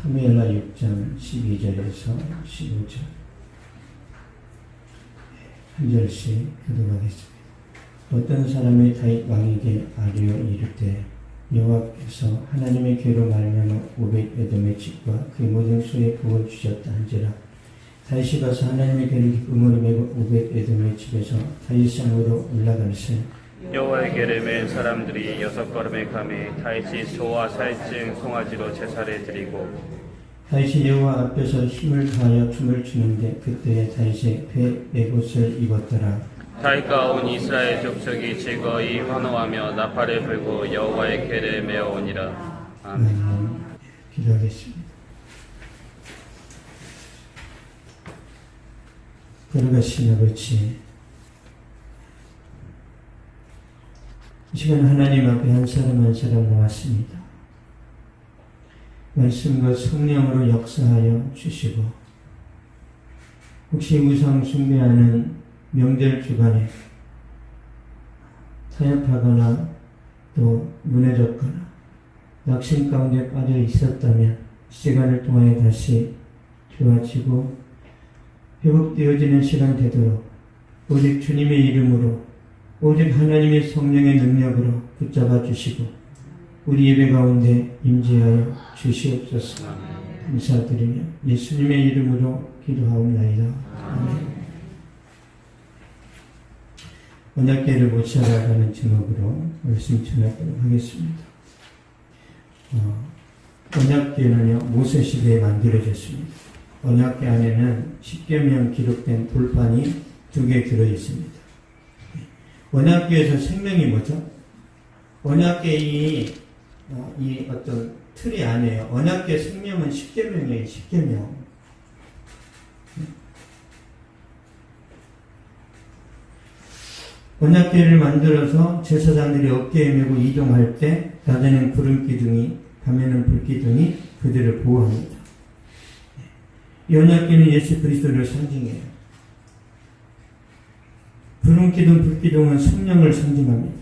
사무엘하 6장 12절에서 15절 한 절씩 교독하겠습니다. 어떤 사람이 다윗 왕에게 아뢰어 이르되 여호와께서 하나님의 괴로 말미암아 오벳에돔의 집과 그의 모든 소에 복을 주셨다 한지라. 다윗이 가서 하나님의 괴를 기쁨으로 메고 오벳에돔의 집에서 다윗 상으로 올라갈새 여호와의 괴를 맨 사람들이 6걸음에 감히 다윗이 소와 살찐 송아지로 제사를 드리고 다윗이 여호와 앞에서 힘을 다하여 춤을 추는데 그때에 다윗의 배 에봇을 입었더라. 다윗과 온 이스라엘 족속이 즐거이 환호하며 나팔을 불고 여호와의 괴를 메어오니라. 아멘. 기도하겠습니다. 거룩하신 아버지, 이 시간 하나님 앞에 한 사람 한 사람 나왔습니다. 말씀과 성령으로 역사하여 주시고 혹시 우상 숭배하는 명절 주간에 타협하거나 또 무너졌거나 낙심 가운데 빠져 있었다면 시간을 통하여 다시 좋아지고 회복되어지는 시간 되도록 오직 주님의 이름으로 오직 하나님의 성령의 능력으로 붙잡아 주시고 우리 예배 가운데 임재하여 주시옵소서. 감사드리며 예수님의 이름으로 기도하옵나이다. 아멘. 언약궤를 모셔나가는 제목으로 말씀 전하도록 하겠습니다. 언약궤는요 모세 시대에 만들어졌습니다. 언약궤 안에는 10계명 기록된 돌판이 2개 들어있습니다. 언약궤에서 생명이 뭐죠? 언약궤의 이 어떤 틀이 아니에요. 언약궤 생명은 10계명이에요. 10계명. 언약궤를 만들어서 제사장들이 어깨에 메고 이동할 때 낮에는 구름기둥이 밤에는 불기둥이 그들을 보호합니다. 이 언약궤는 예수 그리스도를 상징해요. 구름기둥 불기둥은 성령을 상징합니다.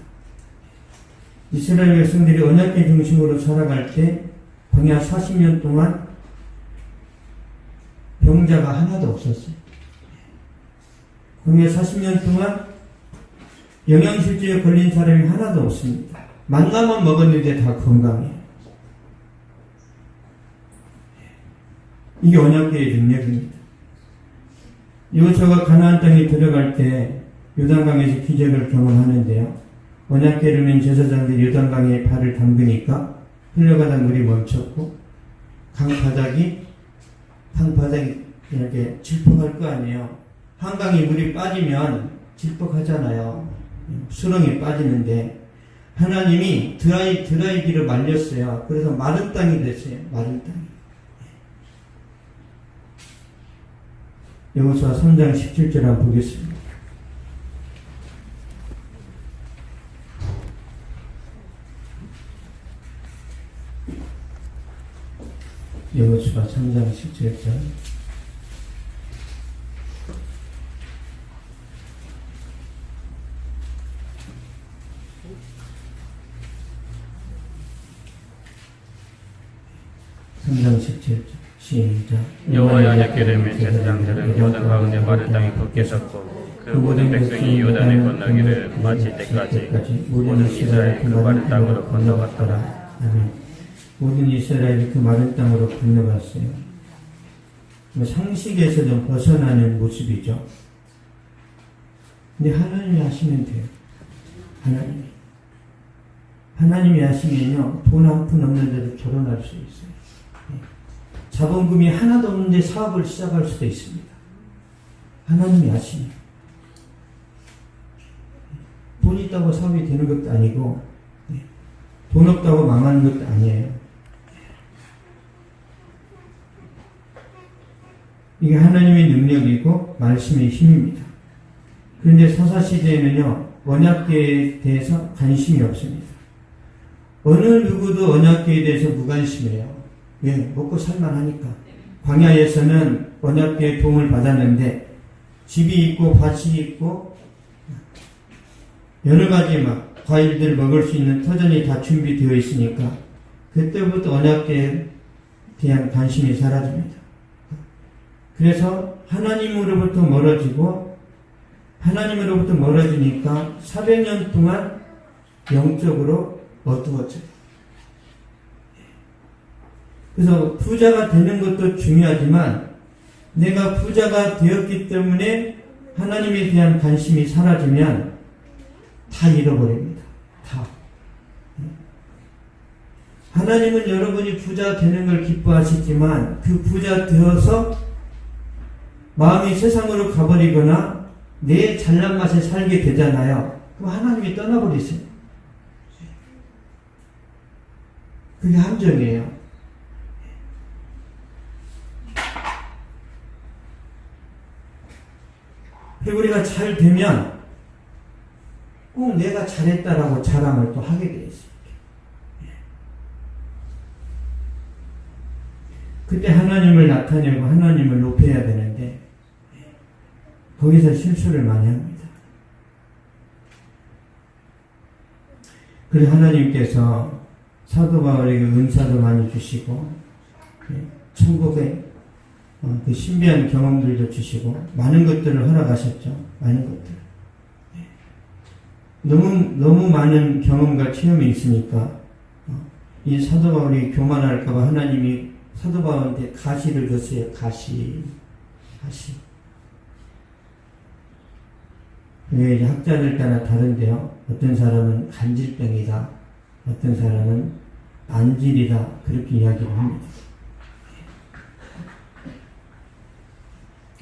이스라엘 백성들이 언약궤 중심으로 살아갈 때 광야 40년 동안 병자가 하나도 없었어요. 광야 40년 동안 영양실조에 걸린 사람이 하나도 없습니다. 만나만 먹었는데 다 건강해요. 이게 언약궤의 능력입니다. 여호수아가 가나안 땅에 들어갈 때 요단강에서 기적을 경험하는데요. 언약궤를 맨 제사장들이 요단강에 발을 담그니까 흘러가다 물이 멈췄고 강바닥이 이렇게 질퍽할 거 아니에요. 한강에 물이 빠지면 질퍽하잖아요. 수렁이 빠지는데 하나님이 드라이기를 말렸어요. 그래서 마른 땅이 됐어요. 마른 땅이. 여호수아 3장 17절 한번 보겠습니다. 여호수아 3장 17절. 시작. 여호와의 언약궤를 맨 제사장들은 요단 가운데 마른 땅에 굳게 섰고 그 모든 백성이 요단을 건너기를 마칠 때까지 모든 이스라엘이 그 마른 땅으로 건너갔더라. 아멘. 모든 이스라엘이 그 마른 땅으로 건너갔어요. 상식에서 좀 벗어나는 모습이죠. 근데 하나님이 하시면 돼요. 하나님이 하시면요 돈 한 푼 없는데도 결혼할 수 있어요. 자본금이 하나도 없는데 사업을 시작할 수도 있습니다. 하나님이 하시면. 돈 있다고 사업이 되는 것도 아니고 돈 없다고 망하는 것도 아니에요. 이게 하나님의 능력이고 말씀의 힘입니다. 그런데 사사시대에는요 언약궤에 대해서 관심이 없습니다. 어느 누구도 언약궤에 대해서 무관심해요. 왜? 먹고 살만하니까. 광야에서는 언약궤의 도움을 받았는데 집이 있고 밭이 있고 여러 가지 과일들 먹을 수 있는 터전이 다 준비되어 있으니까 그때부터 언약궤 대한 관심이 사라집니다. 그래서 하나님으로부터 멀어지니까 400년 동안 영적으로 어두워져요. 그래서 부자가 되는 것도 중요하지만 내가 부자가 되었기 때문에 하나님에 대한 관심이 사라지면 다 잃어버립니다. 다. 하나님은 여러분이 부자 되는 걸 기뻐하시지만 그 부자 되어서 마음이 세상으로 가버리거나 내 잘난 맛에 살게 되잖아요. 그럼 하나님이 떠나버리세요. 그게 함정이에요. 그리고 우리가 잘 되면 꼭 내가 잘했다라고 자랑을 또 하게 돼 있어요. 그때 하나님을 나타내고 하나님을 높여야 되는데 거기서 실수를 많이 합니다. 그래서 하나님께서 사도 바울에게 은사도 많이 주시고 천국에 그 신비한 경험들도 주시고 많은 것들을 허락하셨죠. 많은 것들. 너무 많은 경험과 체험이 있으니까 이 사도 바울이 교만할까봐 하나님이 사도 바울한테 가시를 줬어요. 가시. 그게 이제 학자들 따라 다른데요. 어떤 사람은 간질병이다. 어떤 사람은 안질이다. 그렇게 이야기를 합니다.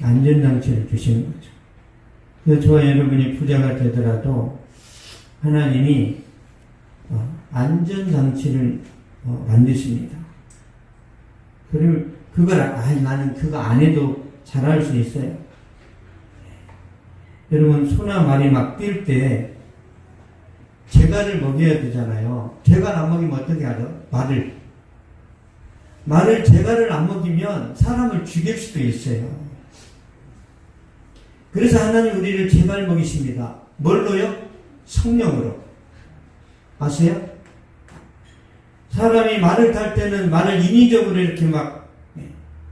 안전장치를 주시는 거죠. 그래서 저와 여러분이 부자가 되더라도 하나님이 안전장치를 만드십니다. 그리고 나는 그거 안 해도 잘할 수 있어요. 여러분, 소나 말이 막 뛸 때 재갈을 먹여야 되잖아요. 재갈 안 먹이면 어떻게 하죠? 말을 재갈을 안 먹이면 사람을 죽일 수도 있어요. 그래서 하나님 우리를 재갈 먹이십니다. 뭘로요? 성령으로. 아세요? 사람이 말을 탈 때는 말을 인위적으로 이렇게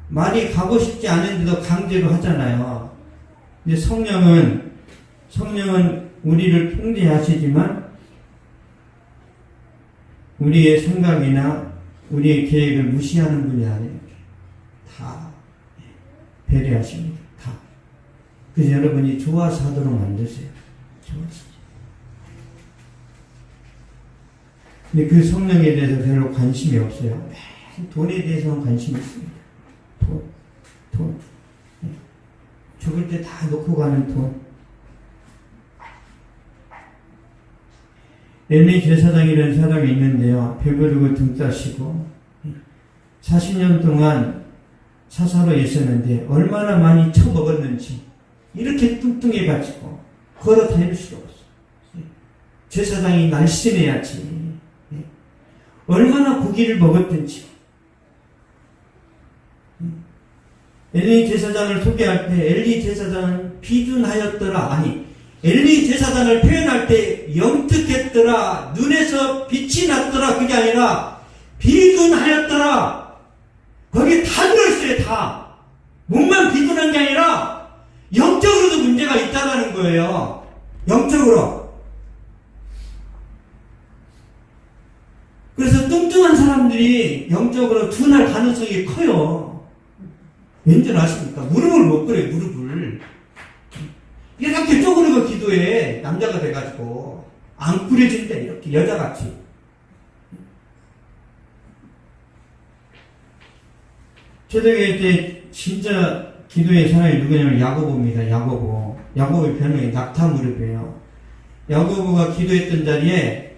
말이 가고 싶지 않은데도 강제로 하잖아요. 근데 성령은 우리를 통제하시지만 우리의 생각이나 우리의 계획을 무시하는 분이 아니에요. 다 배려하십니다. 다. 그래서 여러분이 좋아서 하도록 만드세요. 좋아서. 근데 그 성령에 대해서 별로 관심이 없어요. 돈에 대해서는 관심이 있습니다. 돈. 죽을 때 다 놓고 가는 돈. 엘리 제사장이라는 사람이 있는데요. 배부르고 등 따시고 40년 동안 사사로에 있었는데 얼마나 많이 처먹었는지 이렇게 뚱뚱해가지고 걸어 다닐 수가 없어요. 제사장이 날씬해야지. 얼마나 고기를 먹었든지. 엘리 제사장을 소개할 때 엘리 제사장은 비둔하였더라. 엘리 제사장을 표현할 때 영특했더라. 눈에서 빛이 났더라. 그게 아니라 비둔하였더라. 거기에 다 들어있어요. 다. 몸만 비둔한 게 아니라 영적으로도 문제가 있다는 거예요. 영적으로. 그래서 뚱뚱한 사람들이 영적으로 둔할 가능성이 커요. 왠지 아십니까? 무릎을 못 꿇어요. 무릎을. 이렇게 쪼그리고 기도해. 남자가 돼가지고 안 꾸려진대. 이렇게 여자같이. 초대교회 때 진짜 기도의 사람이 누구냐면 야고보입니다. 야고보의 별명이 낙타 무릎이에요. 야고보가 기도했던 자리에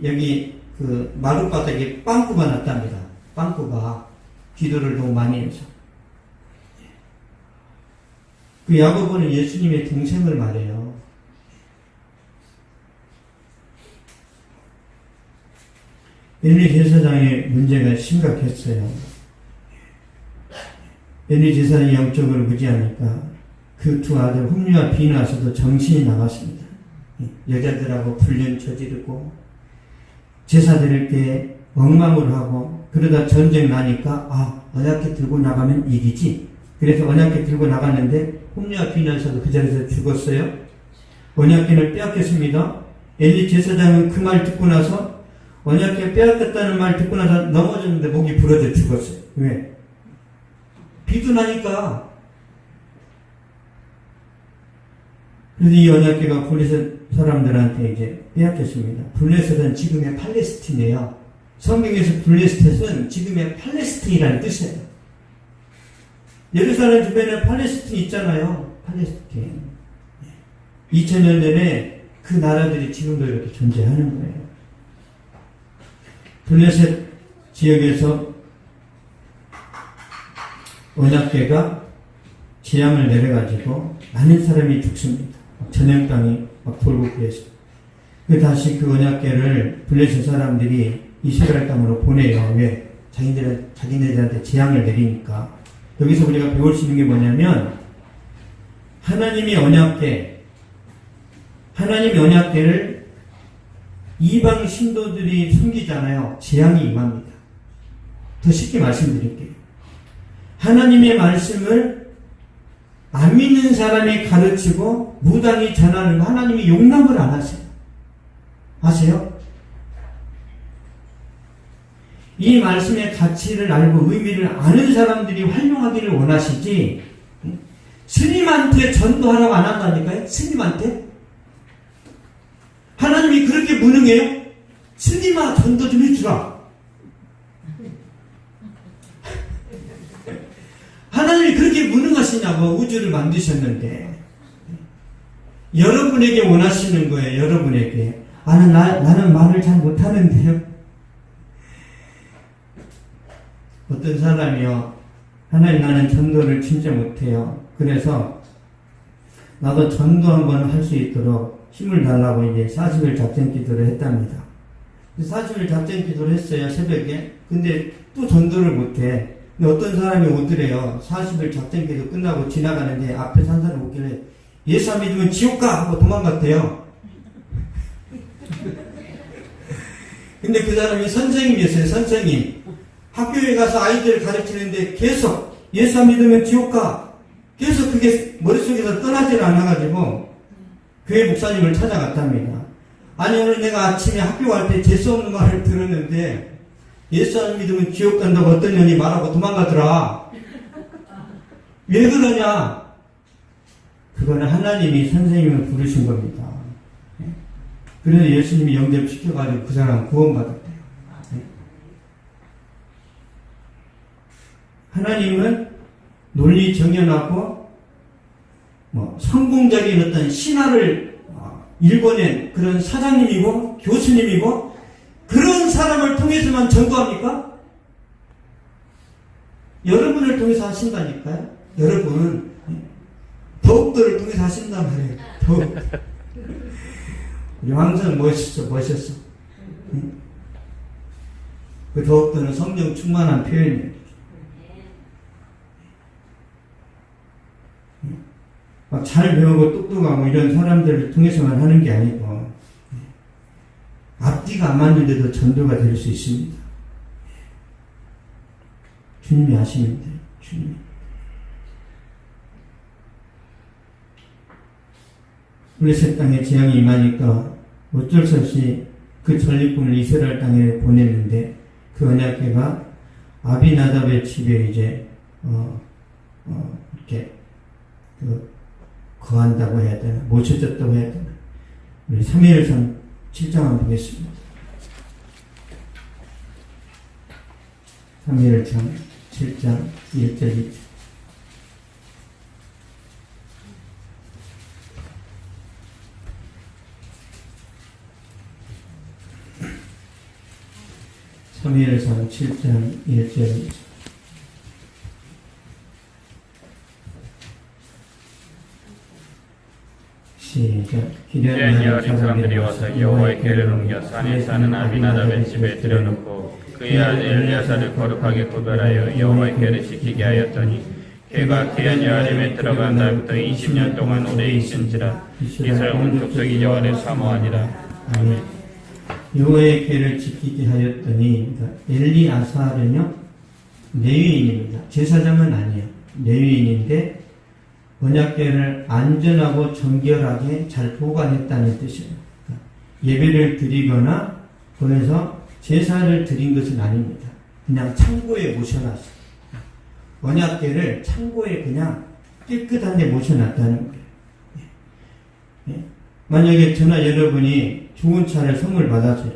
여기 그 마룻바닥에 빵꾸가 났답니다. 빵꾸가 기도를 너무 많이 해서. 그 야고보는 예수님의 동생을 말해요. 엘리 제사장의 문제가 심각했어요. 엘리 제사장이 영적으로 무지하니까 그 두 아들 홈리와 비나서도 정신이 나갔습니다. 여자들하고 불륜 저지르고 제사 드릴 때 엉망으로 하고 그러다 전쟁 나니까 언약궤 들고 나가면 이기지. 그래서 언약궤 들고 나갔는데 홈리와 비나서도 그 자리에서 죽었어요. 언약궤를 빼앗겼습니다. 엘리 제사장은 그 말 듣고 나서 언약궤 빼앗겼다는 말 듣고 나서 넘어졌는데 목이 부러져 죽었어요. 왜? 비도 나니까. 그래서 이 언약궤가 블레셋 사람들한테 이제 빼앗겼습니다. 블레셋은 지금의 팔레스틴이에요. 성경에서 블레셋은 지금의 팔레스틴이라는 뜻이에요. 예루살렘 주변에 팔레스틴 있잖아요. 팔레스틴. 2000년 전에 그 나라들이 지금도 이렇게 존재하는 거예요. 블레셋 지역에서 언약궤가 재앙을 내려가지고 많은 사람이 죽습니다. 전염병이 막 돌고 그래서. 다시 그 언약궤를 블레셋 사람들이 이스라엘 땅으로 보내요. 왜? 자기네들한테 재앙을 내리니까. 여기서 우리가 배울 수 있는 게 뭐냐면, 하나님의 언약궤를 이방 신도들이 숨기잖아요. 재앙이 임합니다. 더 쉽게 말씀드릴게요. 하나님의 말씀을 안 믿는 사람이 가르치고 무당이 전하는 거 하나님이 용납을 안 하세요. 아세요? 이 말씀의 가치를 알고 의미를 아는 사람들이 활용하기를 원하시지, 스님한테 전도하라고 안 한다니까요? 스님한테? 하나님이 그렇게 무능해요? 스님아, 전도 좀 해주라. 하나님이 그렇게 무능하시냐고, 우주를 만드셨는데. 여러분에게 원하시는 거예요, 여러분에게. 나는 말을 잘 못하는데요. 어떤 사람이요, 하나님 나는 전도를 진짜 못해요. 그래서 나도 전도 한번 할 수 있도록 힘을 달라고 이제 40일 작전 기도를 했답니다. 40일 작전 기도를 했어요, 새벽에. 근데 또 전도를 못해. 근데 어떤 사람이 오더래요. 40일 작전 기도 끝나고 지나가는데 앞에 산 사람이 오길래 예수 안 믿으면 지옥 가! 하고 도망갔대요. 근데 그 사람이 선생님이었어요, 선생님. 학교에 가서 아이들을 가르치는데 계속 예수 안 믿으면 지옥 가. 계속 그게 머릿속에서 떠나질 않아가지고 교회 목사님을 찾아갔답니다. 아니, 오늘 내가 아침에 학교 갈 때 재수 없는 말을 들었는데 예수 안 믿으면 지옥 간다고 어떤 년이 말하고 도망가더라. 왜 그러냐? 그거는 하나님이 선생님을 부르신 겁니다. 그래서 예수님이 영접시켜가지고 그 사람 구원받았대요. 하나님은 논리 정연하고 성공적인 어떤 신화를 일궈낸 그런 사장님이고 교수님이고 그런 사람을 통해서만 전도합니까? 여러분을 통해서 하신다니까요. 여러분 더욱더를 통해서 하신단 말이에요. 더욱. 우리 황선 멋있어. 그 더욱더는 성령 충만한 표현이에요. 막 잘 배우고 똑똑하고 이런 사람들을 통해서만 하는 게 아니고 앞뒤가 안 맞는데도 전도가 될 수 있습니다. 주님이 하시면 돼요. 주님이. 블레셋 땅에 재앙이 임하니까 어쩔 수 없이 그 전리품을 이스라엘 땅에 보냈는데 그 언약궤가 아비나답의 집에 이제 이렇게 거한다고 해야 되나, 모셔졌다고 해야 되나. 우리 3일상 7장 한번 보겠습니다. 3일상 7장 1절 2절. 사무엘상 7장 1절 2절. 기련이 어린 사람들이 와서 여호와의 궤를 옮겨 산에 사는 아비나답의 집에 들여놓고 그의 아들 엘리야사를 거룩하게 구별하여 여호와의 궤를 지키게 하였더니 궤가 기련이 아림에 들어간 날부터 20년 동안 오래 있은지라 이스라엘 온 족속이 여호와를 사모하니라. 아멘. 여호와의 계를 지키게 하였더니, 그러니까 엘리아사는요 레위인입니다. 제사장은 아니에요. 레위인인데 언약궤를 안전하고 정결하게 잘 보관했다는 뜻이에요. 그러니까 예배를 드리거나 거기서 제사를 드린 것은 아닙니다. 그냥 창고에 모셔놨어요. 언약궤를 창고에 그냥 깨끗한 데 모셔놨다는 거예요. 예? 만약에 저나 여러분이 좋은 차를 선물 받았어요.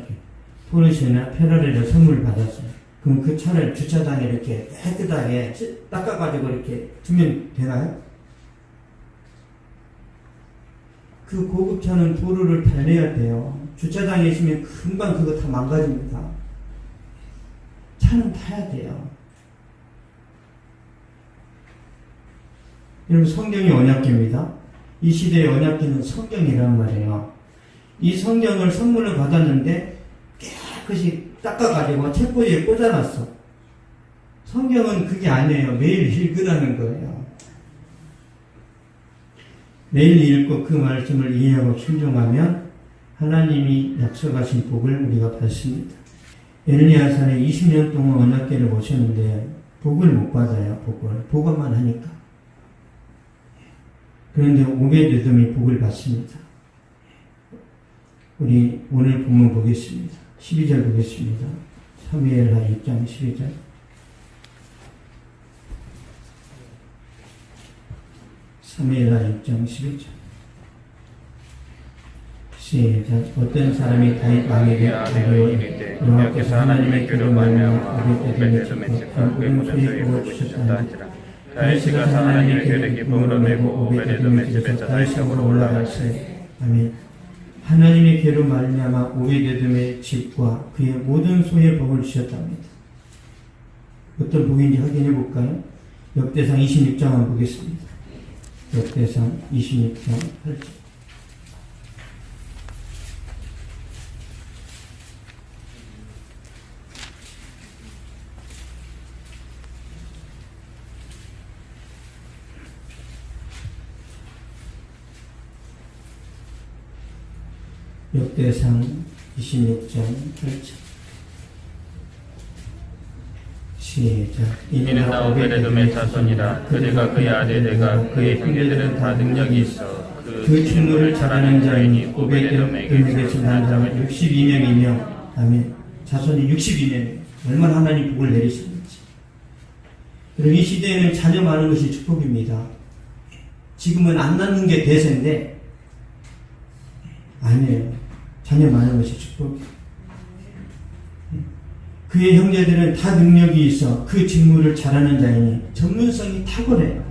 포르쉐나 페라리를 선물 받았어요. 그럼 그 차를 주차장에 이렇게 깨끗하게 닦아가지고 이렇게 두면 되나요? 그 고급차는 도로를 달려야 돼요. 주차장에 있으면 금방 그거 다 망가집니다. 차는 타야 돼요. 여러분, 성경이 언약궤입니다. 이 시대의 언약궤는 성경이란 말이에요. 이 성경을 선물로 받았는데 깨끗이 닦아가지고 책꽂이에 꽂아놨어. 성경은 그게 아니에요. 매일 읽으라는 거예요. 매일 읽고 그 말씀을 이해하고 순종하면 하나님이 약속하신 복을 우리가 받습니다. 엘리야사는 20년 동안 언약궤를 모셨는데 복을 못 받아요. 복음만 하니까. 그런데 오벳에돔이 복을 받습니다. 우리 오늘 본문 보겠습니다. 12절 보겠습니다. 사무엘하 6장 12절. 사무엘하 6장 12절. 시작. 어떤 사람이 다윗 왕에게 아뢰어 이르되 여호와께서 하나님의 궤로 말미암아 오벳에돔의 집과 그의 모든 소유를 복을 주셨다 한지라. 다윗이가 하나님의 궤를 기쁨으로 메고 오벳에돔의 집에서 다윗성으로 올라갔으니. 아멘. 하나님의 궤로 말미암아 오벳에돔의 집과 그의 모든 소유의 복을 주셨답니다. 어떤 복인지 확인해 볼까요? 역대상 26장만 보겠습니다. 역대상 26장 8절. 역대상 26장 8절. 시작. 이는 나 오벳에돔의 자손이라. 그들과 그의 아들들과 그의 형제들은 다 능력이 있어 그 직무를 잘하는 자이니 오벳에돔에게서 난 자가 62명이며 아멘. 자손이 62명. 얼마나 하나님 복을 내리셨는지. 그럼 이 시대에는 자녀 많은 것이 축복입니다. 지금은 안 낳는 게 대세인데 아니에요. 자녀 많은 것이 축복이에요. 그의 형제들은 다 능력이 있어 그 직무를 잘하는 자이니 전문성이 탁월해요.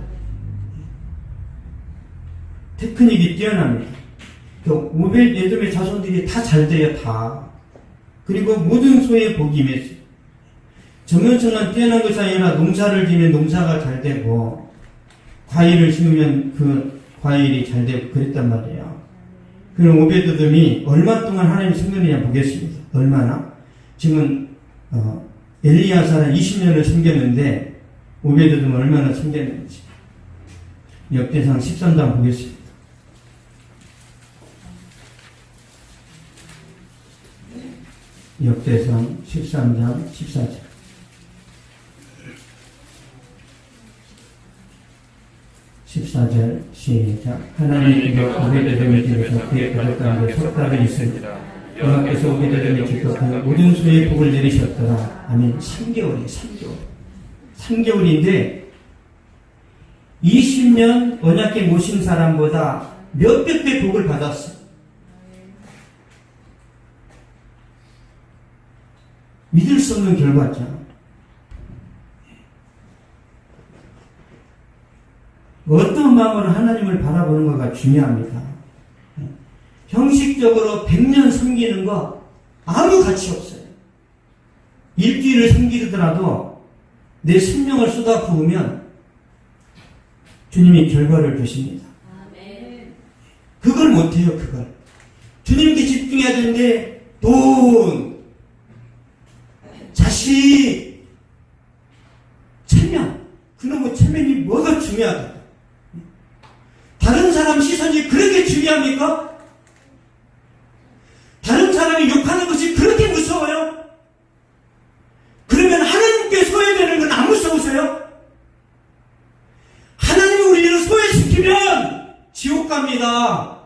테크닉이 뛰어납니다. 오벳에돔의 자손들이 다 잘 돼요. 다. 그리고 모든 소에 복이 임했어요. 전문성만 뛰어난 것이 아니라 농사를 지면 농사가 잘 되고 과일을 심으면 그 과일이 잘 되고 그랬단 말이에요. 그럼 오벳에돔이 얼마 동안 하나님 섬겼느냐 보겠습니다. 얼마나? 지금 엘리야사는 20년을 섬겼는데 오벳에돔은 얼마나 섬겼는지. 역대상 13장 보겠습니다. 역대상 13장 14절. 시작. 하나님이 오벳에돔의 집에서 그의 가족 가운데 석달을 있으니라. 여호와께서 오벳에돔의 집과 그의 모든 소유의 복을 내리셨더라. 아멘. 3개월이에요. 3개월인데 20년 언약궤 모신 사람보다 몇백 배 복을 받았어요. 믿을 수 없는 결과죠. 어떤 마음으로 하나님을 바라보는 거가 중요합니다. 형식적으로 100년 섬기는 거 아무 가치 없어요. 일주일을 섬기더라도 내 생명을 쏟아부으면 주님이 결과를 주십니다. 그걸 못해요. 그걸. 주님께 집중해야 되는데 돈, 자식, 체면, 그놈의 체면이 뭐가 중요하다. 다른 사람 시선이 그렇게 중요합니까? 다른 사람이 욕하는 것이 갑니다.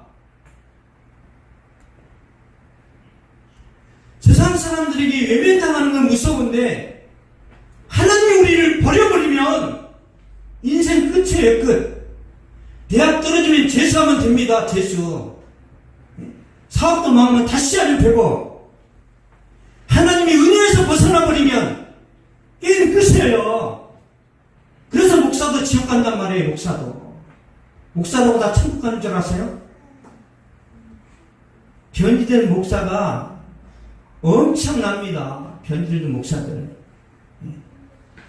세상 사람들에게 외면당하는 건 무서운데 하나님이 우리를 버려버리면 인생 끝이에요. 끝. 대학 떨어지면 재수하면 됩니다. 재수. 사업도 망하면 다시 하면 되고, 하나님이 은혜에서 벗어나버리면 게임 끝이에요. 그래서 목사도 지옥 간단 말이에요. 목사라고 다 천국 가는 줄 아세요? 변질된 목사가 엄청납니다. 변질된 목사들.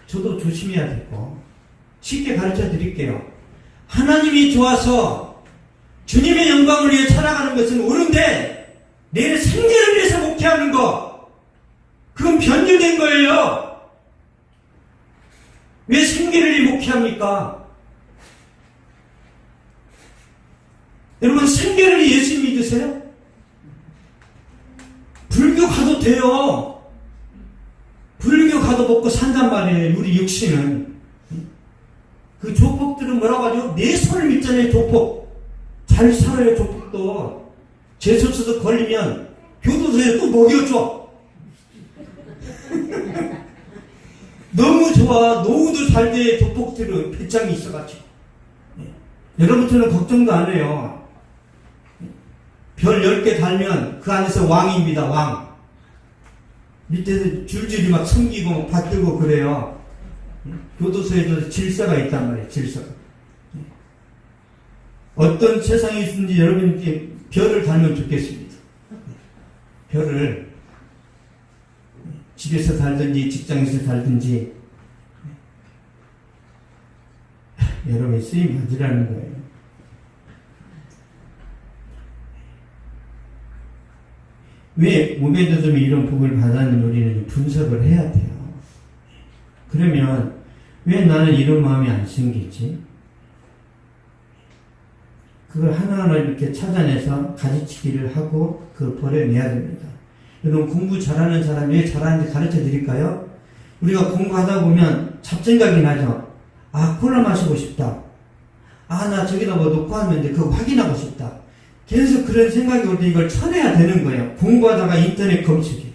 저도 조심해야 되고, 쉽게 가르쳐 드릴게요. 하나님이 좋아서 주님의 영광을 위해 살아가는 것은 옳은데, 내일 생계를 위해서 목회하는 거, 그건 변질된 거예요. 왜 생계를 위해 목회합니까? 여러분, 생계를 위해 예수 믿으세요? 불교 가도 돼요. 불교 가도 먹고 산단 말이에요. 우리 육신은. 그 조폭들은 뭐라고 하죠? 내 손을 믿잖아요. 조폭. 잘 살아요. 조폭도. 재수없어서 걸리면 교도소에 또 먹여줘. 너무 좋아. 노후도 잘 돼. 조폭들은 배짱이 있어가지고. 여러분들은 걱정도 안 해요. 별 10개 달면 그 안에서 왕입니다. 왕. 밑에서 줄줄이 막 섬기고 받들고 그래요. 교도소에도 질서가 있단 말이에요. 질서가. 어떤 세상이 있는지 여러분께 별을 달면 좋겠습니다. 별을 집에서 달든지 직장에서 달든지 여러분이 쓰임 받으라는 거예요. 왜 오베드돔이 이런 복을 받았는지 우리는 분석을 해야 돼요. 그러면 왜 나는 이런 마음이 안 생기지? 그걸 하나하나 이렇게 찾아내서 가지치기를 하고 그걸 버려내야 됩니다. 여러분, 공부 잘하는 사람이 왜 잘하는지 가르쳐 드릴까요? 우리가 공부하다 보면 잡생각이 나죠. 아, 콜라 마시고 싶다. 아, 나 저기다 뭐 놓고 왔는데 그거 확인하고 싶다. 계속 그런 생각이 올 때 이걸 쳐내야 되는 거예요. 공부하다가 인터넷 검색이.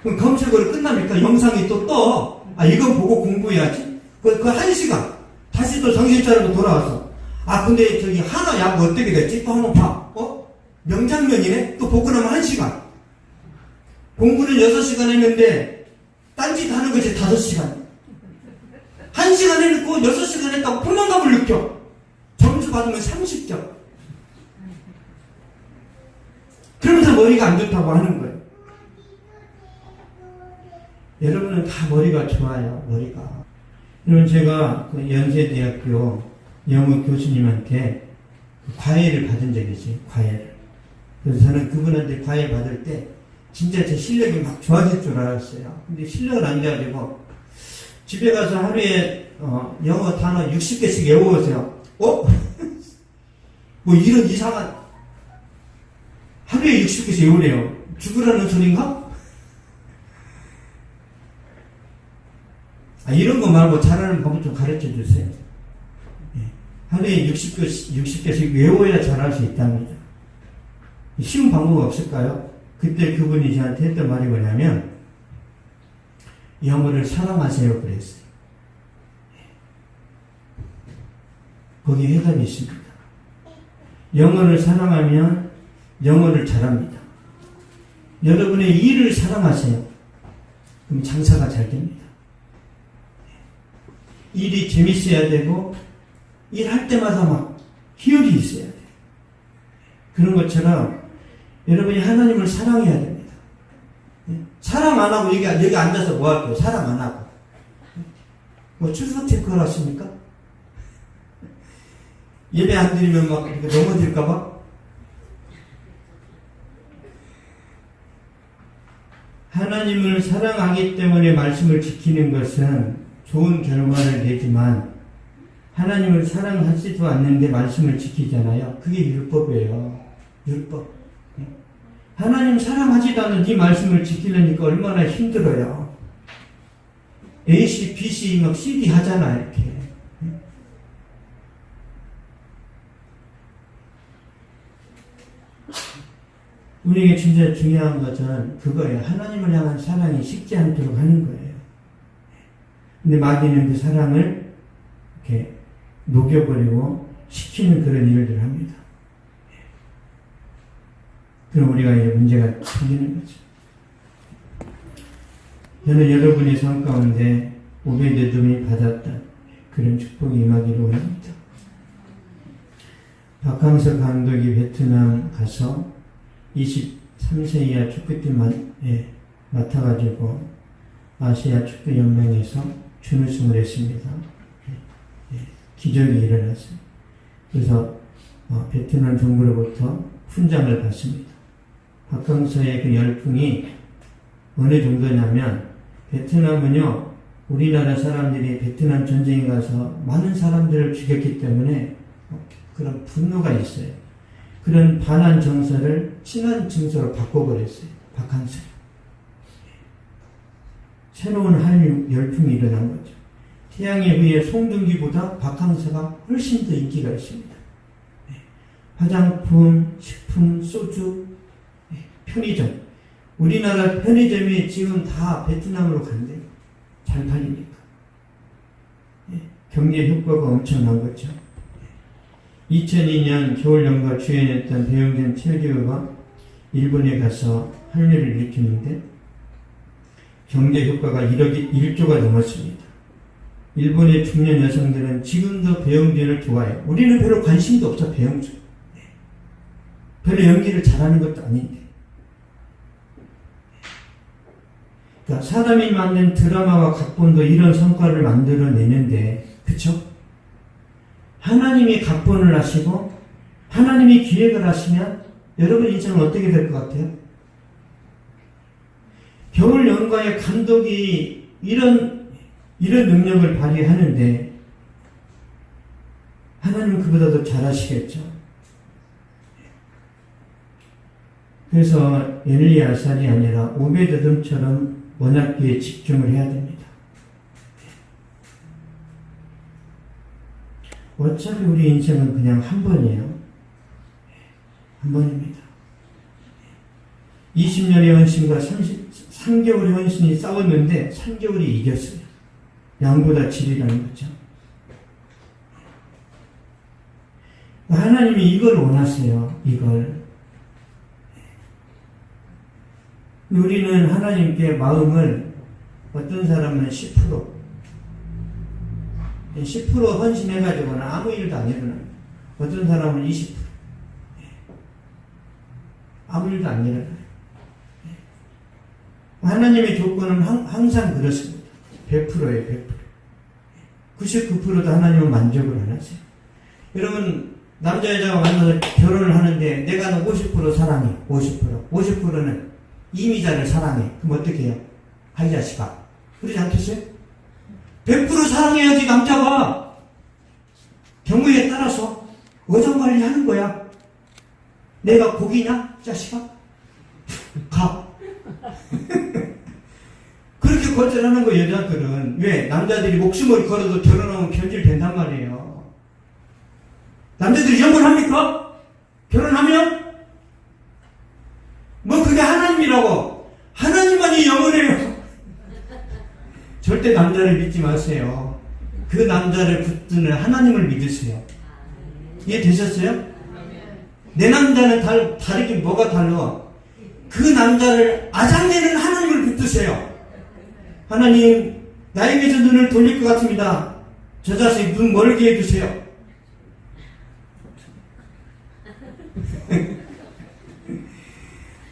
그럼 검색으로 끝나니까 영상이 또 떠. 아, 이거 보고 공부해야지. 그 1시간. 다시 또 정신 차리고 돌아와서. 아, 근데 저기 한화 야구 어떻게 됐지? 또 한번 봐. 명장면이네? 또 보고 나면 1시간. 공부는 6시간 했는데, 딴짓 하는 것이 5시간. 1시간 해놓고 6시간 했다고 포만감을 느껴. 점수 받으면 30점. 그러면서 머리가 안 좋다고 하는 거예요. 여러분은 다 머리가 좋아요. 머리가. 여러분, 제가 그 연세대학교 영어 교수님한테 과외를 받은 적이 있어요. 과외를. 그래서 저는 그분한테 과외 받을 때 진짜 제 실력이 막 좋아질 줄 알았어요. 근데 실력은 안 돼가지고 집에 가서 하루에 영어 단어 60개씩 외워오세요. 뭐 이런 이상한 하루에 60개씩 외우래요. 죽으라는 소린가? 아, 이런 거 말고 잘하는 방법 좀 가르쳐 주세요. 하루에 60개씩 외워야 잘할 수 있답니다. 쉬운 방법 없을까요? 그때 그분이 저한테 했던 말이 뭐냐면, 영어를 사랑하세요. 그랬어요. 거기에 해답이 있습니다. 영어를 사랑하면 영어를 잘합니다. 여러분의 일을 사랑하세요. 그럼 장사가 잘 됩니다. 일이 재밌어야 되고, 일할 때마다 막 희열이 있어야 돼요. 그런 것처럼 여러분이 하나님을 사랑해야 됩니다. 사랑 안 하고 여기 앉아서 뭐 할까요? 사랑 안 하고. 뭐 출석 체크를 하십니까? 예배 안 드리면 막 이렇게 넘어질까봐? 하나님을 사랑하기 때문에 말씀을 지키는 것은 좋은 결과를 내지만, 하나님을 사랑하지도 않는데 말씀을 지키잖아요. 그게 율법이에요. 율법. 하나님 사랑하지도 않는 이 말씀을 지키려니까 얼마나 힘들어요. AC, BC, 막 CD 하잖아, 이렇게. 우리에게 진짜 중요한 것은 그거예요. 하나님을 향한 사랑이 식지 않도록 하는 거예요. 근데 마귀는 그 사랑을 이렇게 녹여버리고 식히는 그런 일들을 합니다. 그럼 우리가 이제 문제가 생기는 거죠. 저는 여러분의 삶 가운데 오베데돔이 받았던 그런 축복이 임하기를 원합니다. 박항서 감독이 베트남 가서 23세 이하 축구팀만 맡아가지고 아시아 축구연맹에서 준우승을 했습니다. 기적이 일어났어요. 그래서 베트남 정부로부터 훈장을 받습니다. 박항서의 그 열풍이 어느 정도냐면 베트남은요, 우리나라 사람들이 베트남 전쟁에 가서 많은 사람들을 죽였기 때문에 그런 분노가 있어요. 그런 반한 정서를 친한 정서로 바꿔버렸어요. 박항서. 새로운 한류 열풍이 일어난 거죠. 태양의 후예 송중기보다 박항서가 훨씬 더 인기가 있습니다. 화장품, 식품, 소주, 편의점. 우리나라 편의점이 지금 다 베트남으로 간대요. 잘 팔리니까. 경제 효과가 엄청난 거죠. 2002년 겨울연가 주연했던 배용준 최규가 일본에 가서 한류를 일으키는데 경제 효과가 1조가 넘었습니다. 일본의 중년 여성들은 지금도 배용준을 좋아해요. 우리는 별로 관심도 없어, 배용준. 별로 연기를 잘하는 것도 아닌데. 그러니까 사람이 만든 드라마와 각본도 이런 성과를 만들어내는데, 그쵸? 하나님이 각본을 하시고 하나님이 기획을 하시면 여러분 인생은 어떻게 될 것 같아요? 겨울 연가의 감독이 이런 능력을 발휘하는데 하나님은 그보다도 잘하시겠죠. 그래서 엘리야살이 아니라 오베데돔처럼 언약궤에 집중을 해야 됩니다. 어차피 우리 인생은 그냥 한 번이에요. 한 번입니다. 20년의 헌신과 3개월의 헌신이 싸웠는데 3개월이 이겼어요. 양보다 질이라는 거죠. 하나님이 이걸 원하세요. 이걸. 우리는 하나님께 마음을 어떤 사람은 10% 헌신해가지고는 아무 일도 안 일어납니다. 어떤 사람은 20%. 아무 일도 안 일어나요. 하나님의 조건은 항상 그렇습니다. 100%예요, 100%. 99%도 하나님은 만족을 안 하세요. 여러분, 남자, 여자가 만나서 결혼을 하는데 내가 너 50% 사랑해. 50%는 이미자를 사랑해. 그럼 어떻게 해요? 이 자식아. 그러지 않겠어요? 100% 사랑해야지 남자가 경우에 따라서 어장관리하는 거야. 내가 복이냐? 자식아? 가. 그렇게 거절하는 거 여자들은. 왜? 남자들이 목숨을 걸어도 결혼하면 변질된단 말이에요. 남자들이 영원합니까? 결혼하면? 뭐 그게 하나님이라고. 하나님만이 영원해요. 절대 남자를 믿지 마세요. 그 남자를 붙드는 하나님을 믿으세요. 이해되셨어요? 내 남자는 다르긴 뭐가 달라? 그 남자를 아장내는 하나님을 붙드세요. 하나님, 나에게서 눈을 돌릴 것 같습니다. 저 자식 눈 멀게 해주세요.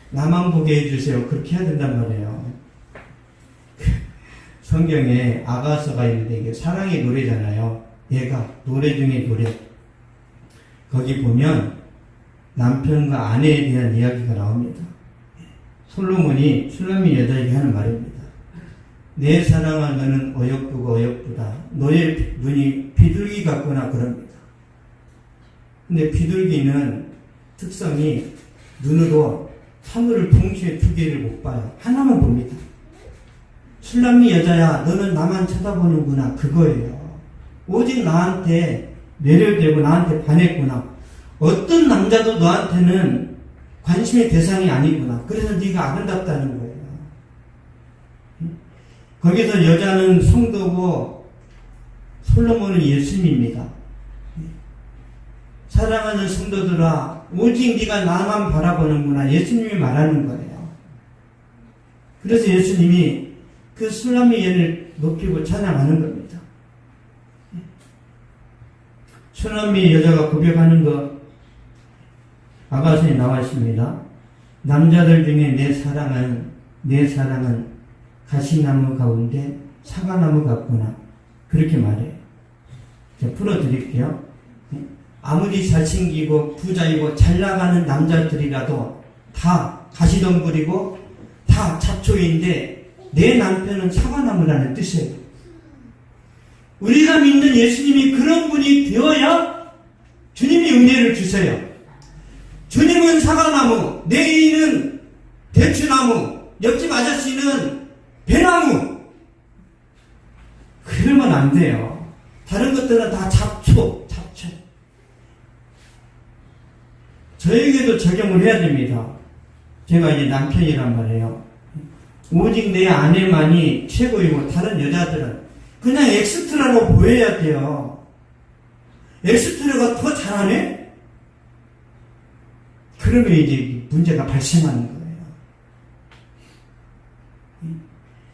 나만 보게 해주세요. 그렇게 해야 된단 말이에요. 성경에 아가서가 있는데 이게 사랑의 노래잖아요. 얘가 노래 중에 노래. 거기 보면 남편과 아내에 대한 이야기가 나옵니다. 솔로몬이 슐라미 여자에게 하는 말입니다. 내 사랑아 너는 어여쁘고 어여쁘다. 너의 눈이 비둘기 같구나 그럽니다. 근데 비둘기는 특성이 눈으로 하늘을 동시에 두 개를 못 봐요. 하나만 봅니다. 슐라미 여자야 너는 나만 쳐다보는구나 그거예요. 오직 나한테 매료되고 나한테 반했구나. 어떤 남자도 너한테는 관심의 대상이 아니구나. 그래서 네가 아름답다는 거예요. 거기서 여자는 성도고 솔로몬은 예수님입니다. 사랑하는 성도들아, 오직 네가 나만 바라보는구나. 예수님이 말하는 거예요. 그래서 예수님이 그 술람의 예를 높이고 찬양하는 겁니다. 술람의 여자가 고백하는 거 아가서에 나와 있습니다. 남자들 중에 내 사랑은 가시나무 가운데 사과나무 같구나. 그렇게 말해요. 제가 풀어드릴게요. 아무리 잘생기고 부자이고 잘나가는 남자들이라도 다 가시덤불이고 다 잡초인데 내 남편은 사과나무라는 뜻이에요. 우리가 믿는 예수님이 그런 분이 되어야 주님이 은혜를 주세요. 주님은 사과나무, 내 애인은 대추나무, 옆집 아저씨는 배나무. 그러면 안 돼요. 다른 것들은 다 잡초. 저에게도 적용을 해야 됩니다. 제가 이제 남편이란 말이에요. 오직 내 아내만이 최고이고 다른 여자들은 그냥 엑스트라로 보여야 돼요. 엑스트라가 더 잘하네? 그러면 이제 문제가 발생하는 거예요.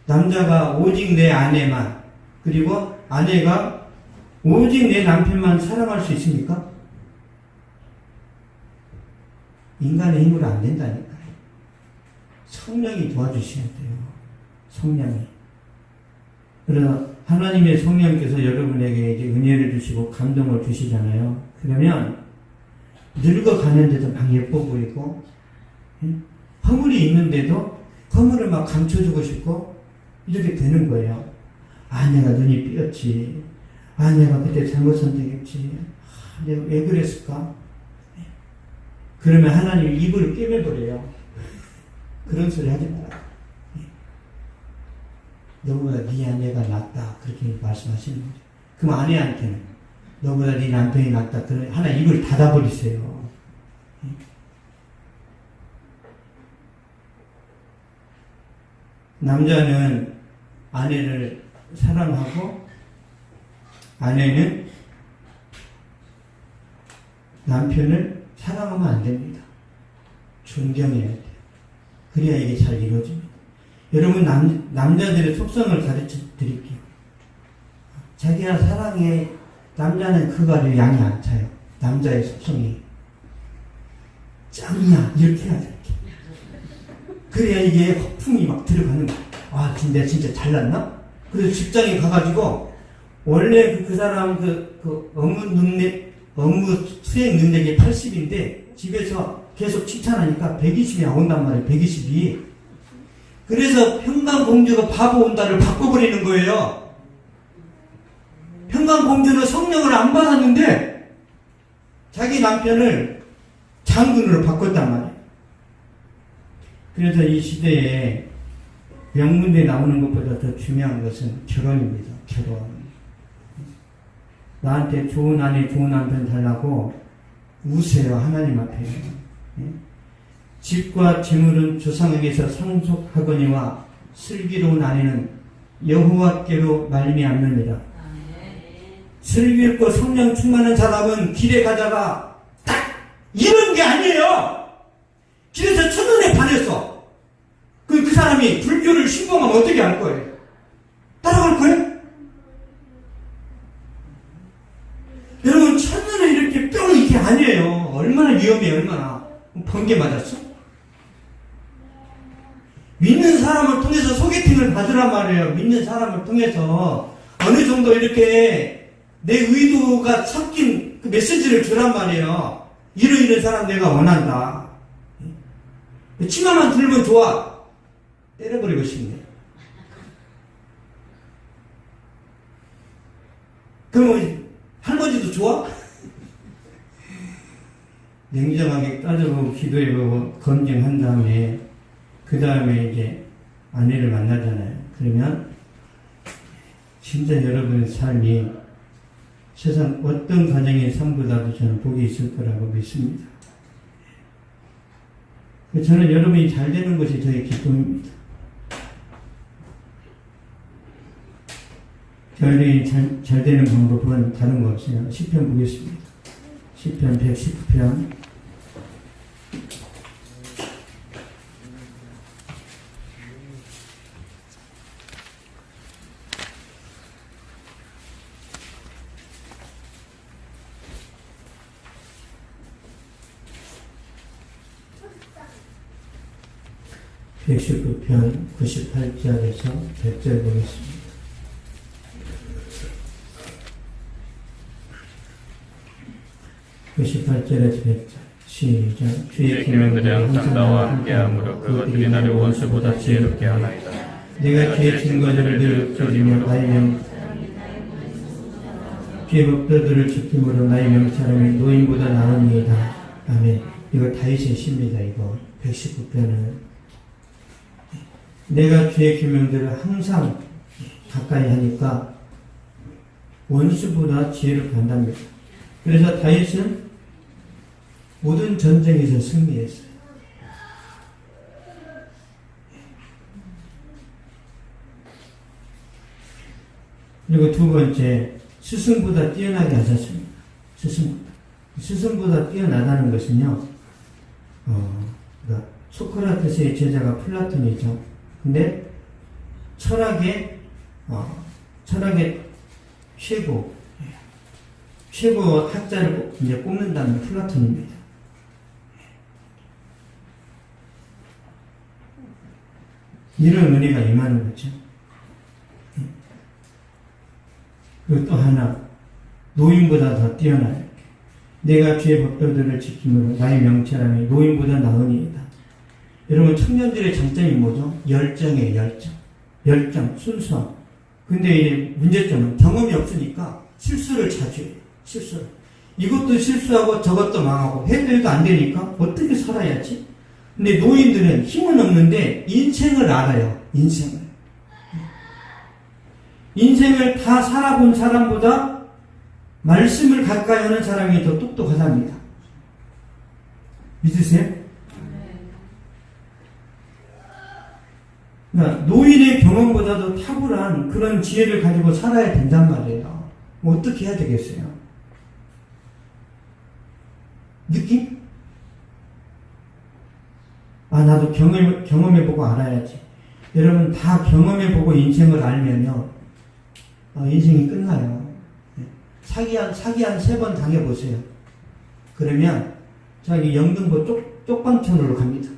남자가 오직 내 아내만, 그리고 아내가 오직 내 남편만 사랑할 수 있습니까? 인간의 힘으로 안 된다니까요. 성령이 도와주셔야 돼요. 성령이. 그래서 하나님의 성령께서 여러분에게 이제 은혜를 주시고 감동을 주시잖아요. 그러면 늙어가는데도 막 예뻐 보이고, 허물이 있는데도 허물을 막 감춰주고 싶고 이렇게 되는 거예요. 아, 내가 눈이 삐었지. 아, 내가 그때 잘못 선택했지. 아, 내가 왜 그랬을까? 그러면 하나님이 입을 꿰매버려요. 그런 소리 하지 마라. 너보다 네 아내가 낫다. 그렇게 말씀하시는 거죠. 그럼 아내한테는 너보다 네 남편이 낫다. 그러면 하나 입을 닫아버리세요. 남자는 아내를 사랑하고 아내는 남편을 사랑하면 안 됩니다. 존경해야 돼요. 그래야 이게 잘 이루어집니다. 여러분, 남자들의 속성을 가르쳐 드릴게요. 자기야 사랑해. 남자는 그거를 양이 안 차요. 남자의 속성이 짱이야 이렇게 해야 돼. 그래야 이게 허풍이 막 들어가는 거야. 아, 내가 진짜 잘났나? 그래서 직장에 가가지고 원래 그 사람 업무 수행 능력이 80인데 집에서 계속 칭찬하니까 120이 나온단 말이에요. 120이. 그래서 평강공주가 바보 온다를 바꿔버리는 거예요. 평강공주는 성령을 안 받았는데 자기 남편을 장군으로 바꿨단 말이에요. 그래서 이 시대에 명문대에 나오는 것보다 더 중요한 것은 결혼입니다. 결혼. 나한테 좋은 아내, 좋은 남편 달라고 우세요. 하나님 앞에. 집과 재물은 조상에게서 상속하거니와 슬기로운 아내는 여호와께로 말미암느니라. 슬기롭고 성령 충만한 사람은 길에 가다가 딱 이런 게 아니에요. 길에서 첫눈에 반했어. 그 사람이 불교를 신봉하면 어떻게 할 거예요? 따라갈 거예요? 여러분, 첫눈에 이렇게 뿅 이게 아니에요. 얼마나 위험해요, 얼마나. 번개 맞았어? 믿는 사람을 통해서 소개팅을 받으란 말이에요. 믿는 사람을 통해서 어느 정도 이렇게 내 의도가 섞인 그 메시지를 주란 말이에요. 이런 사람 내가 원한다. 치마만 들면 좋아. 때려버리고 싶네. 그럼 할머니도 좋아? 냉정하게 따져보고 기도해보고 검증한 다음에 그 다음에 이제 아내를 만나잖아요. 그러면 진짜 여러분의 삶이 세상 어떤 가정의 삶보다도 저는 복이 있을 거라고 믿습니다. 저는 여러분이 잘 되는 것이 저의 기쁨입니다. 저희들이 잘 되는 방법은 다른 거 없어요. 시편 보겠습니다. 시편 119편 119편 98절에서 100절 보겠습니다. (98절에서 100절) 시작. 주의 기명들이 항상 나와 함께하므로 그것들이 나를 원수보다 지혜롭게 하나이다. 내가 주의 증거들을 늘 조리며 나의 주의 법도들을 지킴으로 나의 명찰함이 노인보다 나으니이다. 아멘. 이거 다윗의 시입니다. 이거 119편은 내가 주의 계명들을 항상 가까이 하니까 원수보다 지혜롭게 한답니다. 그래서 다윗은 모든 전쟁에서 승리했어요. 그리고 두 번째, 스승보다 뛰어나게 하셨습니다. 스승보다 뛰어나다는 것은요, 그러니까 소크라테스의 제자가 플라톤이죠. 근데 철학의 최고 학자를 이제 꼽는다는 플라톤입니다. 이런 은혜가 임하는 거죠. 그리고 또 하나, 노인보다 더 뛰어나요. 내가 주의 법도들을 지킴으로 나의 명철함이 노인보다 나으니이다. 여러분, 청년들의 장점이 뭐죠? 열정이에요, 열정, 순수함. 근데 이 문제점은 경험이 없으니까 실수를 자주 해요, 실수를. 이것도 실수하고 저것도 망하고 해도 안 되니까 어떻게 살아야지? 근데 노인들은 힘은 없는데 인생을 알아요, 인생을 다 살아본 사람보다 말씀을 가까이 하는 사람이 더 똑똑하답니다. 믿으세요? 그러니까 노인의 경험보다도 탁월한 그런 지혜를 가지고 살아야 된단 말이에요. 뭐 어떻게 해야 되겠어요? 느낌? 나도 경험해보고 알아야지. 여러분, 다 경험해보고 인생을 알면요, 인생이 끝나요. 사기 한 3번 당해보세요. 그러면 자기 영등포 쪽방촌으로 갑니다.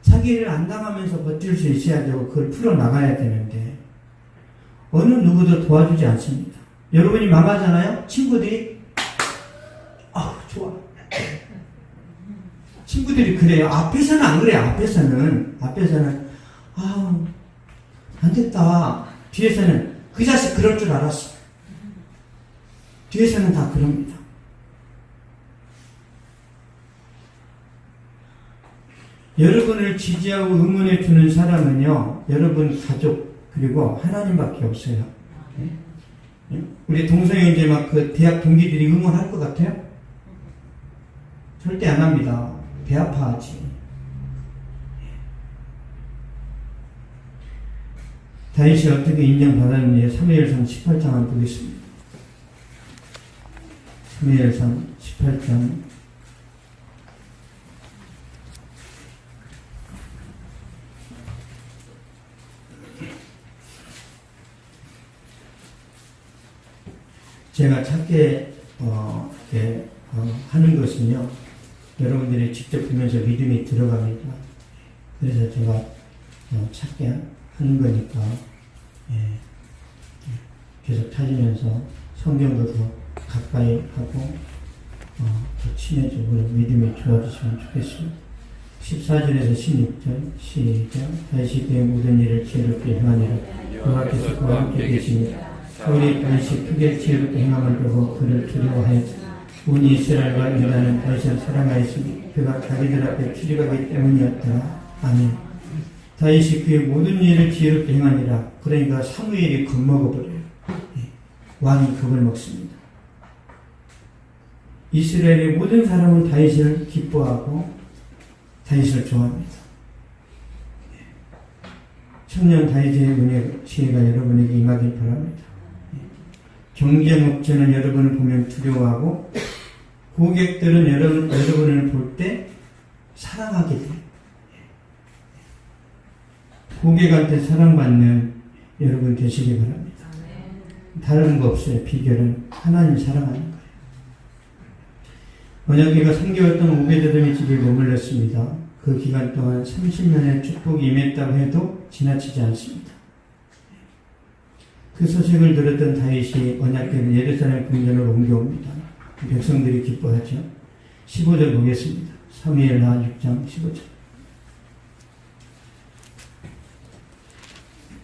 사기를 안 당하면서 버틸 수 있어야 되고 그걸 풀어나가야 되는데 어느 누구도 도와주지 않습니다. 여러분이 망하잖아요? 친구들이 좋아. 친구들이 그래요. 앞에서는 안 그래요. 앞에서는 안 됐다. 뒤에서는 그 자식 그럴 줄 알았어. 뒤에서는 다 그럽니다. 여러분을 지지하고 응원해 주는 사람은요, 여러분 가족 그리고 하나님밖에 없어요. 우리 동성애 이제 막 그 대학 동기들이 응원할 것 같아요? 절대 안 합니다. 배 아파하지. 다윗이 어떻게 인정받았는지 사무엘상 18장 한번 보겠습니다. 사무엘상 18장 제가 찾게 하는 것은요, 여러분들이 직접 보면서 믿음이 들어갑니다. 그래서 제가 찾게 하는 거니까 계속 찾으면서 성경도 더 가까이 하고 더 친해지고 믿음이 좋아지시면 좋겠습니다. 14절에서 16절 시작. 다윗이 그의 모든 일을 지혜롭게 행하니라. 여호와께서 그와 함께 계시니라. 사울이 다윗이 크게 지혜롭게 행함을 보고 그를 두려워하였다. 온 이스라엘과 유다는 다윗을 사랑하였으니 그가 자기들 앞에 출입하기 때문이었다. 아멘. 다윗이 그의 모든 일을 지혜롭게 행하니라. 그러니까 사무엘이 겁먹어버려요. 왕이 겁을 먹습니다. 이스라엘의 모든 사람은 다윗을 기뻐하고 다윗을 좋아합니다. 청년 다윗의 은혜 지혜가 여러분에게 임하길 바랍니다. 경쟁업체는 여러분을 보면 두려워하고 고객들은 여러분을 볼 때 사랑하게 돼요. 고객한테 사랑받는 여러분 되시기 바랍니다. 다른 거 없어요. 비결은 하나님 사랑하는 거예요. 언약궤가 3개월 동안 오베데돔의 집에 머물렀습니다. 그 기간 동안 30년의 축복이 임했다고 해도 지나치지 않습니다. 그 소식을 들었던 다윗이 언약궤를 예루살렘 궁전으로 옮겨옵니다. 백성들이 기뻐하죠. 15절 보겠습니다. 사무엘하 6장 15절.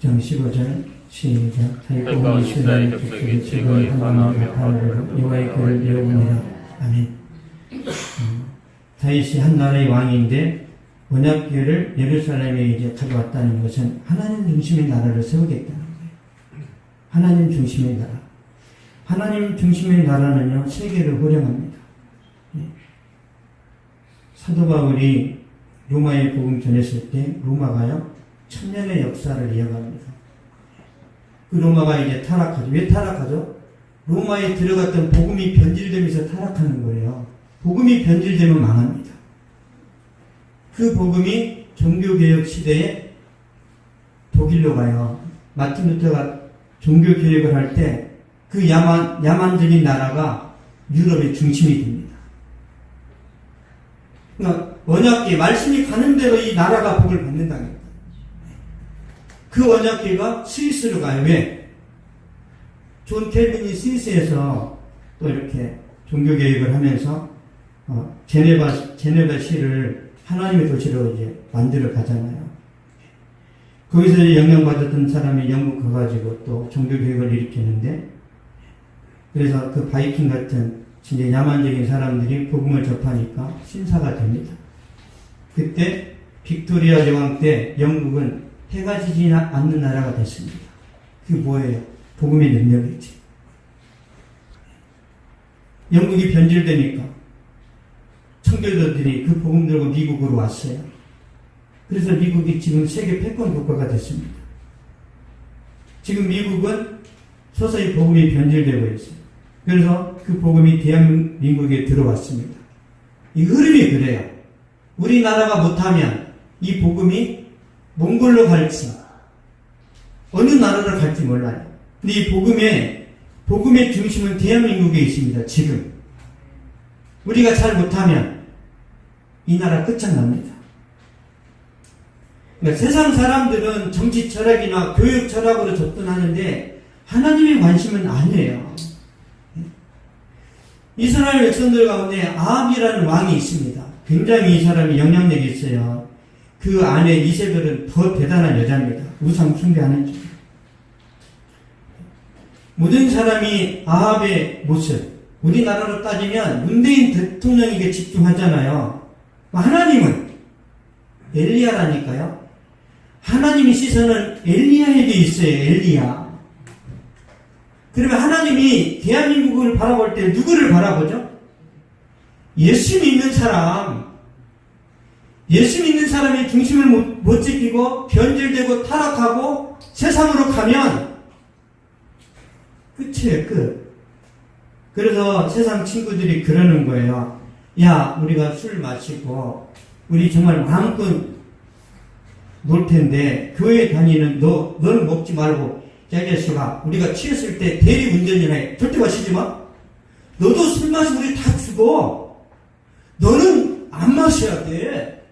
6장 15절 시작. 다윗과 이스라엘 족속이 즐거이 환호하며 하루를 여호와의 궤를 이어보니라. 아멘. 다윗이 한 나라의 왕인데 언약궤를 예루살렘에 이제 가져왔다는 것은 하나님 중심의 나라를 세우겠다는 거예요. 하나님 중심의 나라. 하나님 중심의 나라는요, 세계를 호령합니다. 사도 바울이 로마에 복음 전했을 때 로마가요, 1000년의 역사를 이어갑니다. 그 로마가 이제 타락하죠. 왜 타락하죠? 로마에 들어갔던 복음이 변질되면서 타락하는 거예요. 복음이 변질되면 망합니다. 그 복음이 종교개혁 시대에 독일로 가요. 마틴 루터가 종교개혁을 할 때 그 야만적인 나라가 유럽의 중심이 됩니다. 그러니까 언약궤, 말씀이 가는 대로 이 나라가 복을 받는다는 거예요. 그 언약궤가 스위스로 가요. 왜? 존 켈빈이 스위스에서 또 이렇게 종교개혁을 하면서 제네바 시를 하나님의 도시로 이제 만들어 가잖아요. 거기서 영향받았던 사람이 영국 가가지고 또 종교개혁을 일으키는데, 그래서 그 바이킹 같은 진짜 야만적인 사람들이 복음을 접하니까 신사가 됩니다. 그때 빅토리아 여왕 때 영국은 해가 지지 않는 나라가 됐습니다. 그게 뭐예요? 복음의 능력이지. 영국이 변질되니까 청교도들이 그 복음 들고 미국으로 왔어요. 그래서 미국이 지금 세계 패권 국가가 됐습니다. 지금 미국은 서서히 복음이 변질되고 있어요. 그래서 그 복음이 대한민국에 들어왔습니다. 이 흐름이 그래요. 우리나라가 못하면 이 복음이 몽골로 갈지 어느 나라로 갈지 몰라요. 근데 이 복음의 중심은 대한민국에 있습니다. 지금 우리가 잘 못하면 이 나라 끝장납니다. 그러니까 세상 사람들은 정치 철학이나 교육 철학으로 접근하는데 하나님의 관심은 아니에요. 이스라엘 백성들 가운데 아합이라는 왕이 있습니다. 굉장히 이 사람이 영향력이 있어요. 그 아내 이세벨은 더 대단한 여자입니다. 우상 숭배하는 중. 모든 사람이 아합의 모습, 우리나라로 따지면 문재인 대통령에게 집중하잖아요. 하나님은 엘리야라니까요. 하나님의 시선은 엘리야에게 있어요. 엘리야. 그러면 하나님이 대한민국을 바라볼 때 누구를 바라보죠? 예수 믿는 사람. 예수 믿는 사람의 중심을 못 지키고 변질되고 타락하고 세상으로 가면 끝이에요. 끝. 그래서 세상 친구들이 그러는 거예요. 야, 우리가 술 마시고 우리 정말 마음껏 놀 텐데 교회 다니는 너는 먹지 말고, 야, 이 자식아, 우리가 취했을 때 대리 운전이나 해. 절대 마시지 마. 너도 술 마시면 우리 다 죽어. 너는 안 마셔야 돼.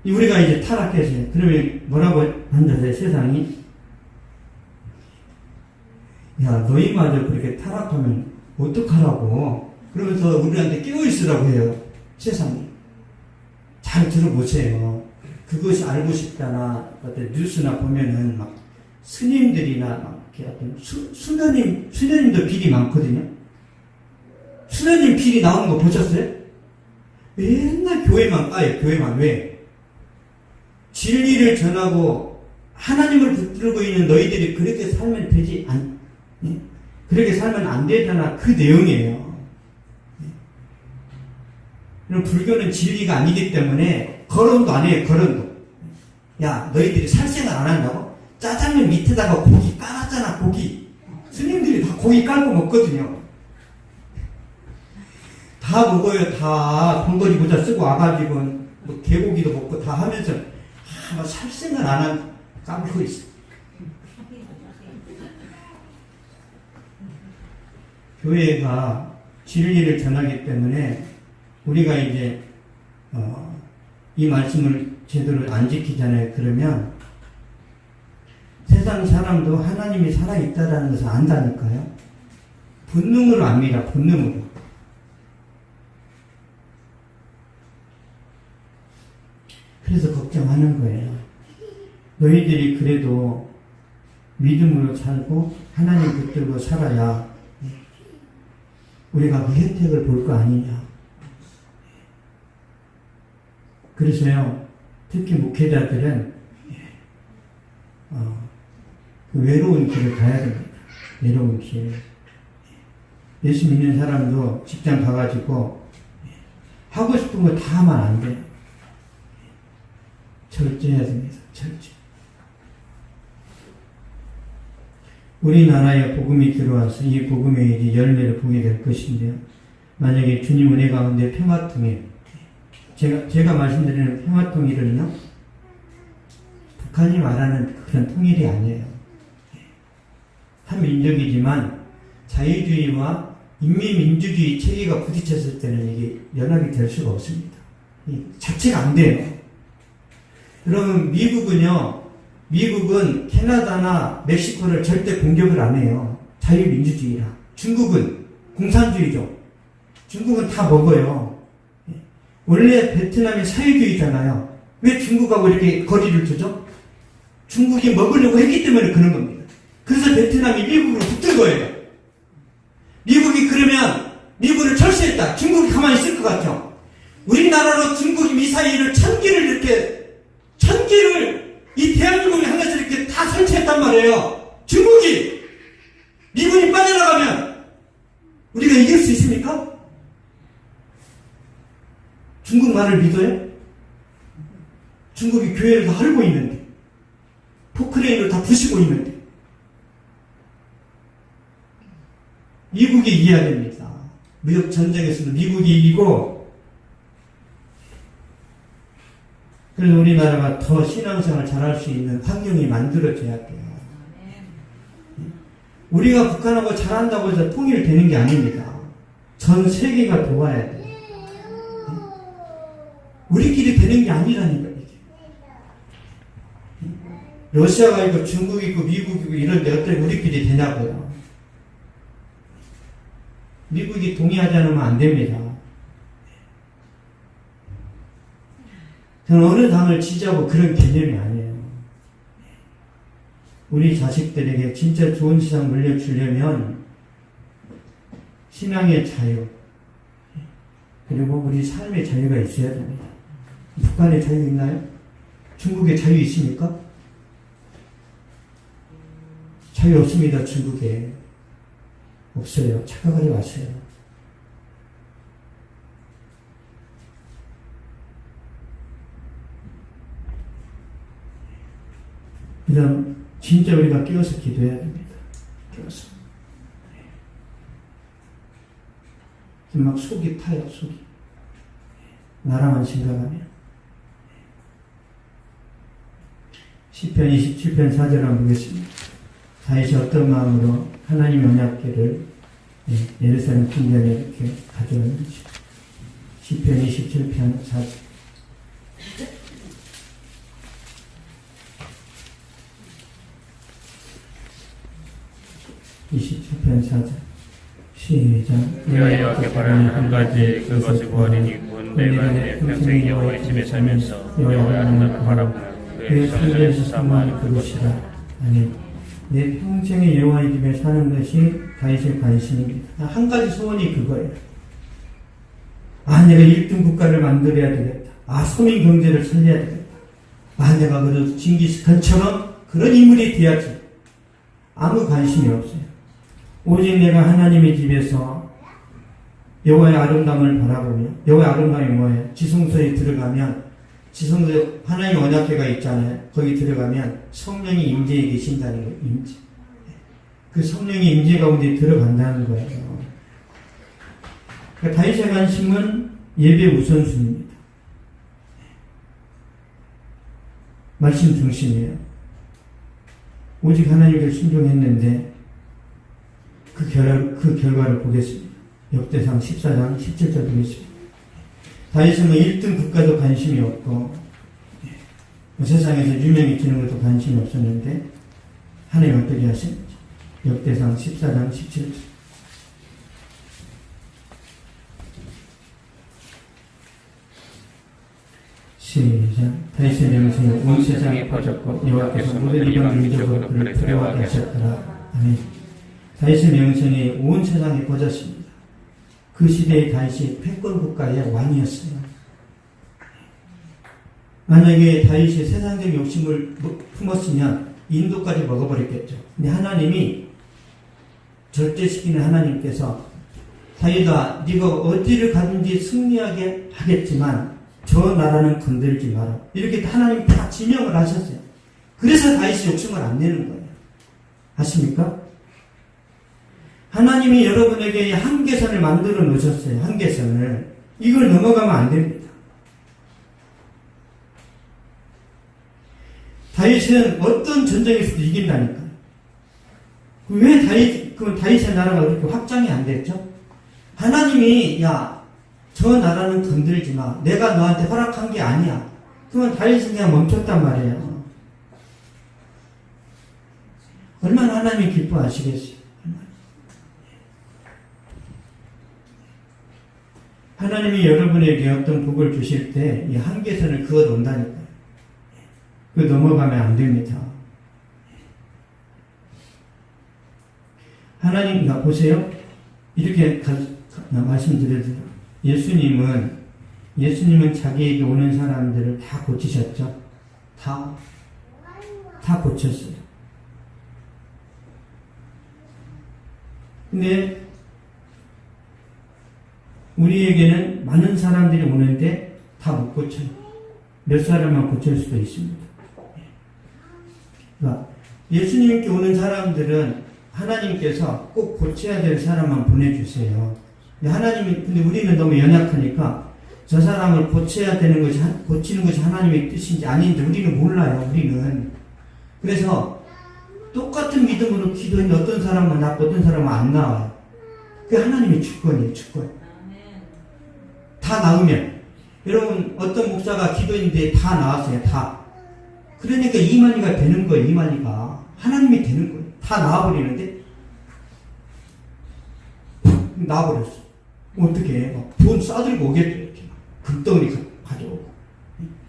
우리가 이제 타락해서 그러면 뭐라고 한다세요? 세상이, 야, 너희마저 그렇게 타락하면 어떡하라고. 그러면서 우리한테 깨어있으라고 해요. 세상이. 잘 들어보세요. 그것이 알고 싶다나 어떤 뉴스나 보면은 막 스님들이나 막 이렇게 어떤 수녀님도 비리 많거든요. 수녀님 비리 나오는 거 보셨어요? 맨날 교회만 까요. 교회만. 왜? 진리를 전하고 하나님을 붙들고 있는 너희들이 그렇게 살면 되지 않? 그렇게 살면 안 되잖아. 그 내용이에요. 그럼 불교는 진리가 아니기 때문에 거론도 안 해요. 거론도. 야, 너희들이 살 생각 안 한다고? 짜장면 밑에다가 고기 깔았잖아. 고기. 스님들이 다 고기 깔고 먹거든요. 다 먹어요. 다 돈거리 모자 쓰고 와가지고 뭐 개고기도 먹고 다 하면서 살 생각 안 하고 까불고 있어. 교회가 진리를 전하기 때문에 우리가 이제 이 말씀을 제대로 안 지키잖아요. 그러면 세상 사람도 하나님이 살아있다라는 것을 안다니까요. 본능으로 압니다. 본능으로. 그래서 걱정하는 거예요. 너희들이 그래도 믿음으로 살고 하나님 붙들고 살아야 우리가 그 혜택을 볼 거 아니냐. 그래서요, 특히 목회자들은 그 외로운 길을 가야 됩니다. 외로운 길. 예수 믿는 사람도 직장 가가지고 하고 싶은 거 다 하면 안 돼요. 절제해야 됩니다. 절제. 우리나라에 복음이 들어와서 이 복음의 이제 열매를 보게 될 것인데요. 만약에 주님 은혜 가운데 평화통일, 제가 말씀드리는 평화통일은요, 북한이 말하는 그런 통일이 아니에요. 한 민족이지만 자유주의와 인민민주주의 체계가 부딪혔을 때는 이게 연합이 될 수가 없습니다. 자체가 안 돼요. 여러분, 미국은 캐나다나 멕시코를 절대 공격을 안 해요. 자유민주주의라. 중국은 공산주의죠. 중국은 다 먹어요. 원래 베트남이 사회주의잖아요. 왜 중국하고 이렇게 거리를 두죠? 중국이 먹으려고 했기 때문에 그런 겁니다. 그래서 베트남이 미국으로 붙은 거예요. 미국이 그러면 미국을 철수했다. 중국이 가만히 있을 것 같죠? 우리나라로 중국이 미사일을 1000기를 이 대한민국이 하나씩 이렇게 다 설치했단 말이에요. 중국이 미군이 빠져나가면 우리가 이길 수 있습니까? 중국 말을 믿어요? 중국이 교회를 다 헐고 있는데, 포크레인을 다 부시고 있는데, 미국이 이겨야 됩니다. 무역 전쟁에서도 미국이 이기고, 그래서 우리나라가 더 신앙생활 잘할 수 있는 환경이 만들어져야 돼요. 우리가 북한하고 잘한다고 해서 통일되는 게 아닙니다. 전 세계가 도와야 돼요. 우리끼리 되는 게 아니라니까, 이게. 러시아가 있고 중국이 있고 미국이 있고 이런데 어떻게 우리끼리 되냐고요. 미국이 동의하지 않으면 안 됩니다. 저는 어느 당을 지지하고 그런 개념이 아니에요. 우리 자식들에게 진짜 좋은 세상 물려주려면 신앙의 자유, 그리고 우리 삶의 자유가 있어야 됩니다. 북한의 자유 있나요? 중국의 자유 있습니까? 자유 없습니다. 중국에. 없어요. 착각하지 마세요. 그다음 진짜 우리가 깨어서 기도해야 됩니다. 깨어서. 막 속이 타요. 속이. 나라만 생각하면. 시편 27편 4절 한번 보겠습니다. 다윗이 어떤 마음으로 하나님의 언약궤를 예루살렘 궁전에 이렇게 가져왔는지. 시편 27편 4절. 시작. 여호와께 바라는 한 가지 그것이 구원이니 내가 내 평생 여호와의 집에 살면서 여호와의 하나님을 바라보며 그의 성전에서 사모하는 그것이라. 아멘. 내 평생의 여호와의 집에 사는 것이 다윗의 관심입니다. 한 가지 소원이 그거예요. 내가 1등 국가를 만들어야 되겠다. 서민 경제를 살려야 되겠다. 내가 그래도 징기스칸처럼 그런 인물이 돼야지. 아무 관심이 없어요. 오직 내가 하나님의 집에서 여호와의 아름다움을 바라보며, 여호와의 아름다움이 뭐예요? 지성소에 들어가면, 지성소에 하나님 언약궤가 있잖아요. 거기 들어가면 성령이 임재해 계신다는 거예요. 임재. 그 성령의 임재 가운데 들어간다는 거예요. 그러니까 다윗의 관심은 예배 우선순위입니다. 말씀 중심이에요. 오직 하나님께 순종했는데 그 결과를 보겠습니다. 역대상 14장 17절 보겠습니다. 다윗은 1등 국가도 관심이 없고 세상에서 유명해지는 것도 관심이 없었는데 하나님 어떻게 하십니까? 역대상 14장 17절. 시작. 다윗의 명성이 온 세상에 퍼졌고 여호와께서 모든 이방 민족으로 그를 두려워하게 하셨더라. 아멘. 다윗의 명성이 온 세상에 퍼졌습니다. 그 시대의 다윗이 패권 국가의 왕이었어요. 만약에 다윗이 세상적 욕심을 품었으면 인도까지 먹어버렸겠죠. 근데 하나님이 절제시키는 하나님께서 다윗아, 네가 어디를 가든지 승리하게 하겠지만 저 나라는 건들지 마라. 이렇게 하나님 다 지명을 하셨어요. 그래서 다윗이 욕심을 안 내는 거예요. 아십니까? 하나님이 여러분에게 한계선을 만들어 놓으셨어요. 한계선을. 이걸 넘어가면 안 됩니다. 다윗은 어떤 전쟁에서도 이긴다니까요. 왜 다윗의 나라가 그렇게 확장이 안 됐죠? 하나님이 저 나라는 건들지 마. 내가 너한테 허락한 게 아니야. 그러면 다윗은 그냥 멈췄단 말이에요. 얼마나 하나님이 기뻐하시겠어요. 하나님이 여러분에게 어떤 복을 주실 때 이 한계선을 그어 놓는다니까요. 그 넘어가면 안 됩니다. 하나님, 보세요. 이렇게 말씀드려도 예수님은 자기에게 오는 사람들을 다 고치셨죠? 다 고쳤어요. 근데 우리에게는 많은 사람들이 오는데 다 못 고쳐요. 몇 사람만 고칠 수도 있습니다. 그러니까 예수님께 오는 사람들은 하나님께서 꼭 고쳐야 될 사람만 보내주세요. 근데 우리는 너무 연약하니까 저 사람을 고쳐야 되는 것이, 고치는 것이 하나님의 뜻인지 아닌지 우리는 몰라요, 우리는. 그래서 똑같은 믿음으로 기도했는데 어떤 사람은 낫고 어떤 사람은 안 나와요. 그게 하나님의 주권이에요, 주권. 다 나오면. 여러분, 어떤 목사가 기도했는데 다 나왔어요, 다. 그러니까 이만희가 되는 거예요, 이만희가. 하나님이 되는 거예요. 다 나와버리는데, 나와버렸어. 어떻게 해? 돈 싸들고 오겠죠, 이렇게. 금덩어리 가져오고.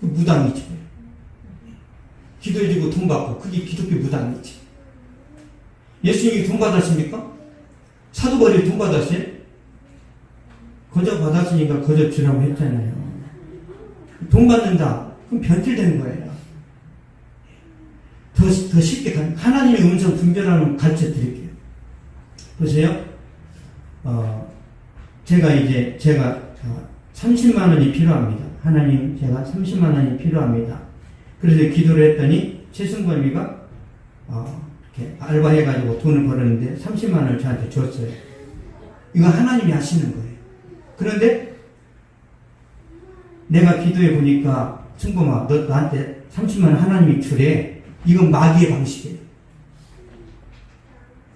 그 무당이지. 기도해주고 돈 받고. 그게 기독교 무당이지. 예수님이 돈 받았습니까? 사도바울이 돈 받았어요? 거저 받았으니까 거저 주라고 했잖아요. 돈 받는다. 그럼 변질되는 거예요. 더 쉽게 하나님의 음성 분별하는 가르쳐 드릴게요. 보세요. 제가 30만 원이 필요합니다. 하나님, 제가 30만 원이 필요합니다. 그래서 기도를 했더니 최승범이가 이렇게 알바해가지고 돈을 벌었는데 30만 원을 저한테 줬어요. 이거 하나님이 하시는 거예요. 그런데 내가 기도해 보니까 승범아, 너 나한테 30만 원 하나님이 주래. 이건 마귀의 방식이에요.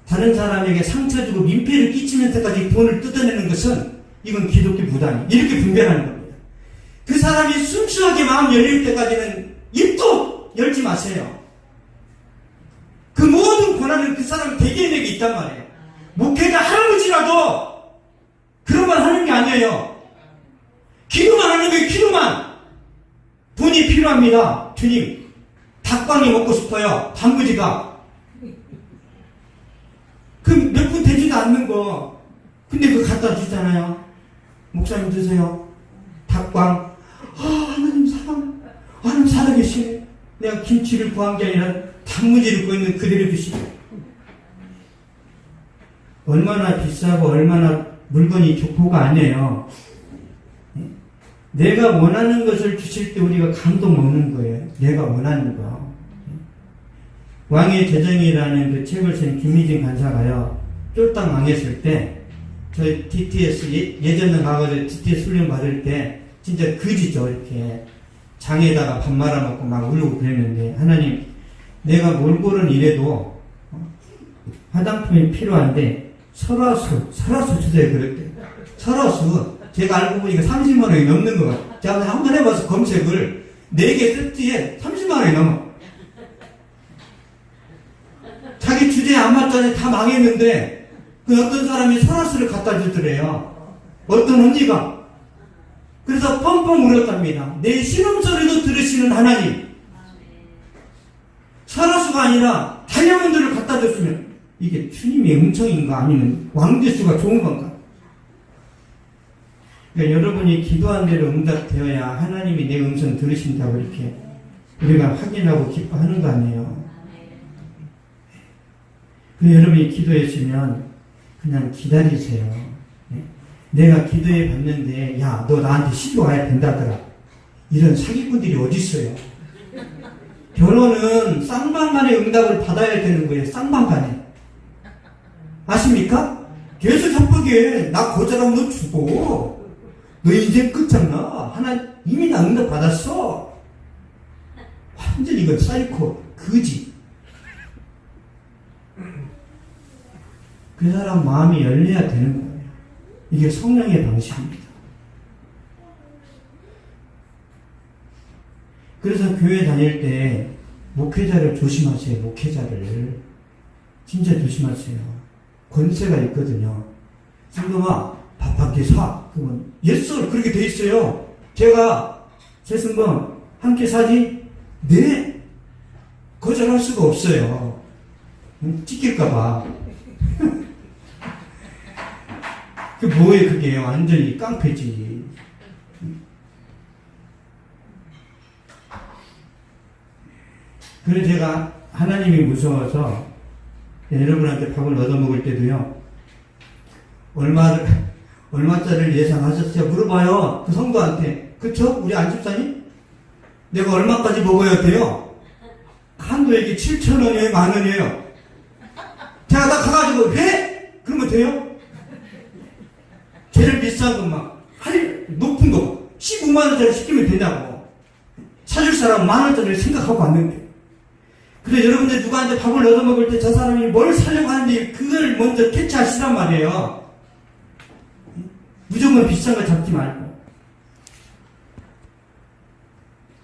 다른 사람에게 상처 주고 민폐를 끼치면서까지 돈을 뜯어내는 것은 이건 기독교 무당이에요. 이렇게 분별하는 겁니다. 그 사람이 순수하게 마음 열릴 때까지는 입도 열지 마세요. 그 모든 권한은 그 사람 개개인에게 있단 말이에요. 목회자 할아버지라도 그런 말 하는 게 아니에요. 기도만 하는 거예요. 기도만. 돈이 필요합니다. 주님, 닭광이 먹고 싶어요. 단무지가. 그 몇 분 되지도 않는 거. 근데 그거 갖다 주잖아요. 목사님 드세요. 닭광. 하나님 살아계시네. 내가 김치를 구한 게 아니라 단무지를 구했는 그대로 주시네. 얼마나 비싸고 얼마나 물건이 좋고가 아니에요. 내가 원하는 것을 주실 때 우리가 감동 먹는 거예요. 내가 원하는 거. 왕의 재정이라는 그 책을 쓴 김미진 간사가요, 쫄딱 망했을 때, 저희 DTS, 예전에 가가지고 DTS 훈련 받을 때, 진짜 그지죠. 이렇게 장에다가 밥 말아먹고 막 울고 그랬는데, 하나님, 내가 몰골은 이래도 화장품이 필요한데, 설화수 주세요. 그랬대. 설화수. 제가 알고 보니까 30만 원이 넘는 것 같아요. 제가 한번 해봐서 검색을 4개 세트에 30만 원이 넘어. 자기 주제에 안 맞잖아요. 다 망했는데 그 어떤 사람이 설화수를 갖다 주더래요. 어떤 언니가. 그래서 펑펑 울었답니다. 내 신음소리도 들으시는 하나님. 설화수가 아니라 다이아몬드를 갖다 줬으면 이게 주님의 음성인가 아니면 왕재수가 좋은 건가? 그러니까 여러분이 기도한 대로 응답되어야 하나님이 내 음성 들으신다고 이렇게 우리가 확인하고 기뻐하는 거 아니에요. 그래서 여러분이 기도했으면 그냥 기다리세요. 내가 기도해 봤는데 야, 너 나한테 시집 와야 된다더라. 이런 사기꾼들이 어디 있어요? 결혼은 쌍방간의 응답을 받아야 되는 거예요. 쌍방간에. 아십니까? 계속 협박해. 나 거절하면 너 죽어. 너 이제 끝장나. 하나 이미 나 응답 받았어. 완전 이건 사이코 거지. 그 사람 마음이 열려야 되는 거예요. 이게 성령의 방식입니다. 그래서 교회 다닐 때 목회자를 조심하세요. 목회자를 진짜 조심하세요. 권세가 있거든요. 성도가 밥 한 끼 사. 그러면 예스 그렇게 돼 있어요. 제가 최승범 한 끼 사지? 네. 거절할 수가 없어요. 찢길까봐. 그 뭐예요 그게? 완전히 깡패지. 그래서 제가 하나님이 무서워서 여러분한테 밥을 얻어먹을 때도요, 얼마짜리를 예상하셨어요? 물어봐요. 그 성도한테. 그쵸? 우리 안집사님? 내가 얼마까지 먹어야 돼요? 한도에게 7,000원이에요? 만원이에요? 제가 딱 가가지고 해? 그러면 돼요? 제일 비싼 거 막, 높은 거 15만원짜리 시키면 되냐고. 사줄 사람은 만원짜리를 생각하고 왔는데. 그래 여러분들 누구한테 밥을 얻어먹을 때 저 사람이 뭘 사려고 하는지 그걸 먼저 캐치하시란 말이에요. 무조건 비싼 거 잡지 말고.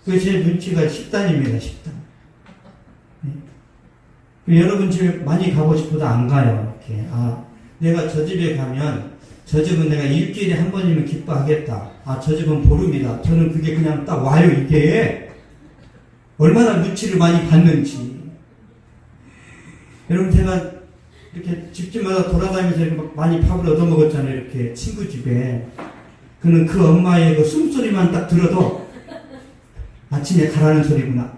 그 제 눈치가 식단입니다. 식단. 네. 여러분 집에 많이 가고 싶어도 안 가요. 이렇게. 아, 내가 저 집에 가면 저 집은 내가 일주일에 한 번이면 기뻐하겠다. 아, 저 집은 보름이다. 저는 그게 그냥 딱 와요. 이게 얼마나 눈치를 많이 받는지. 여러분 제가 이렇게 집집마다 돌아다니면서 많이 밥을 얻어먹었잖아요. 이렇게 친구 집에. 그는 그 엄마의 그 숨소리만 딱 들어도 아침에 가라는 소리구나.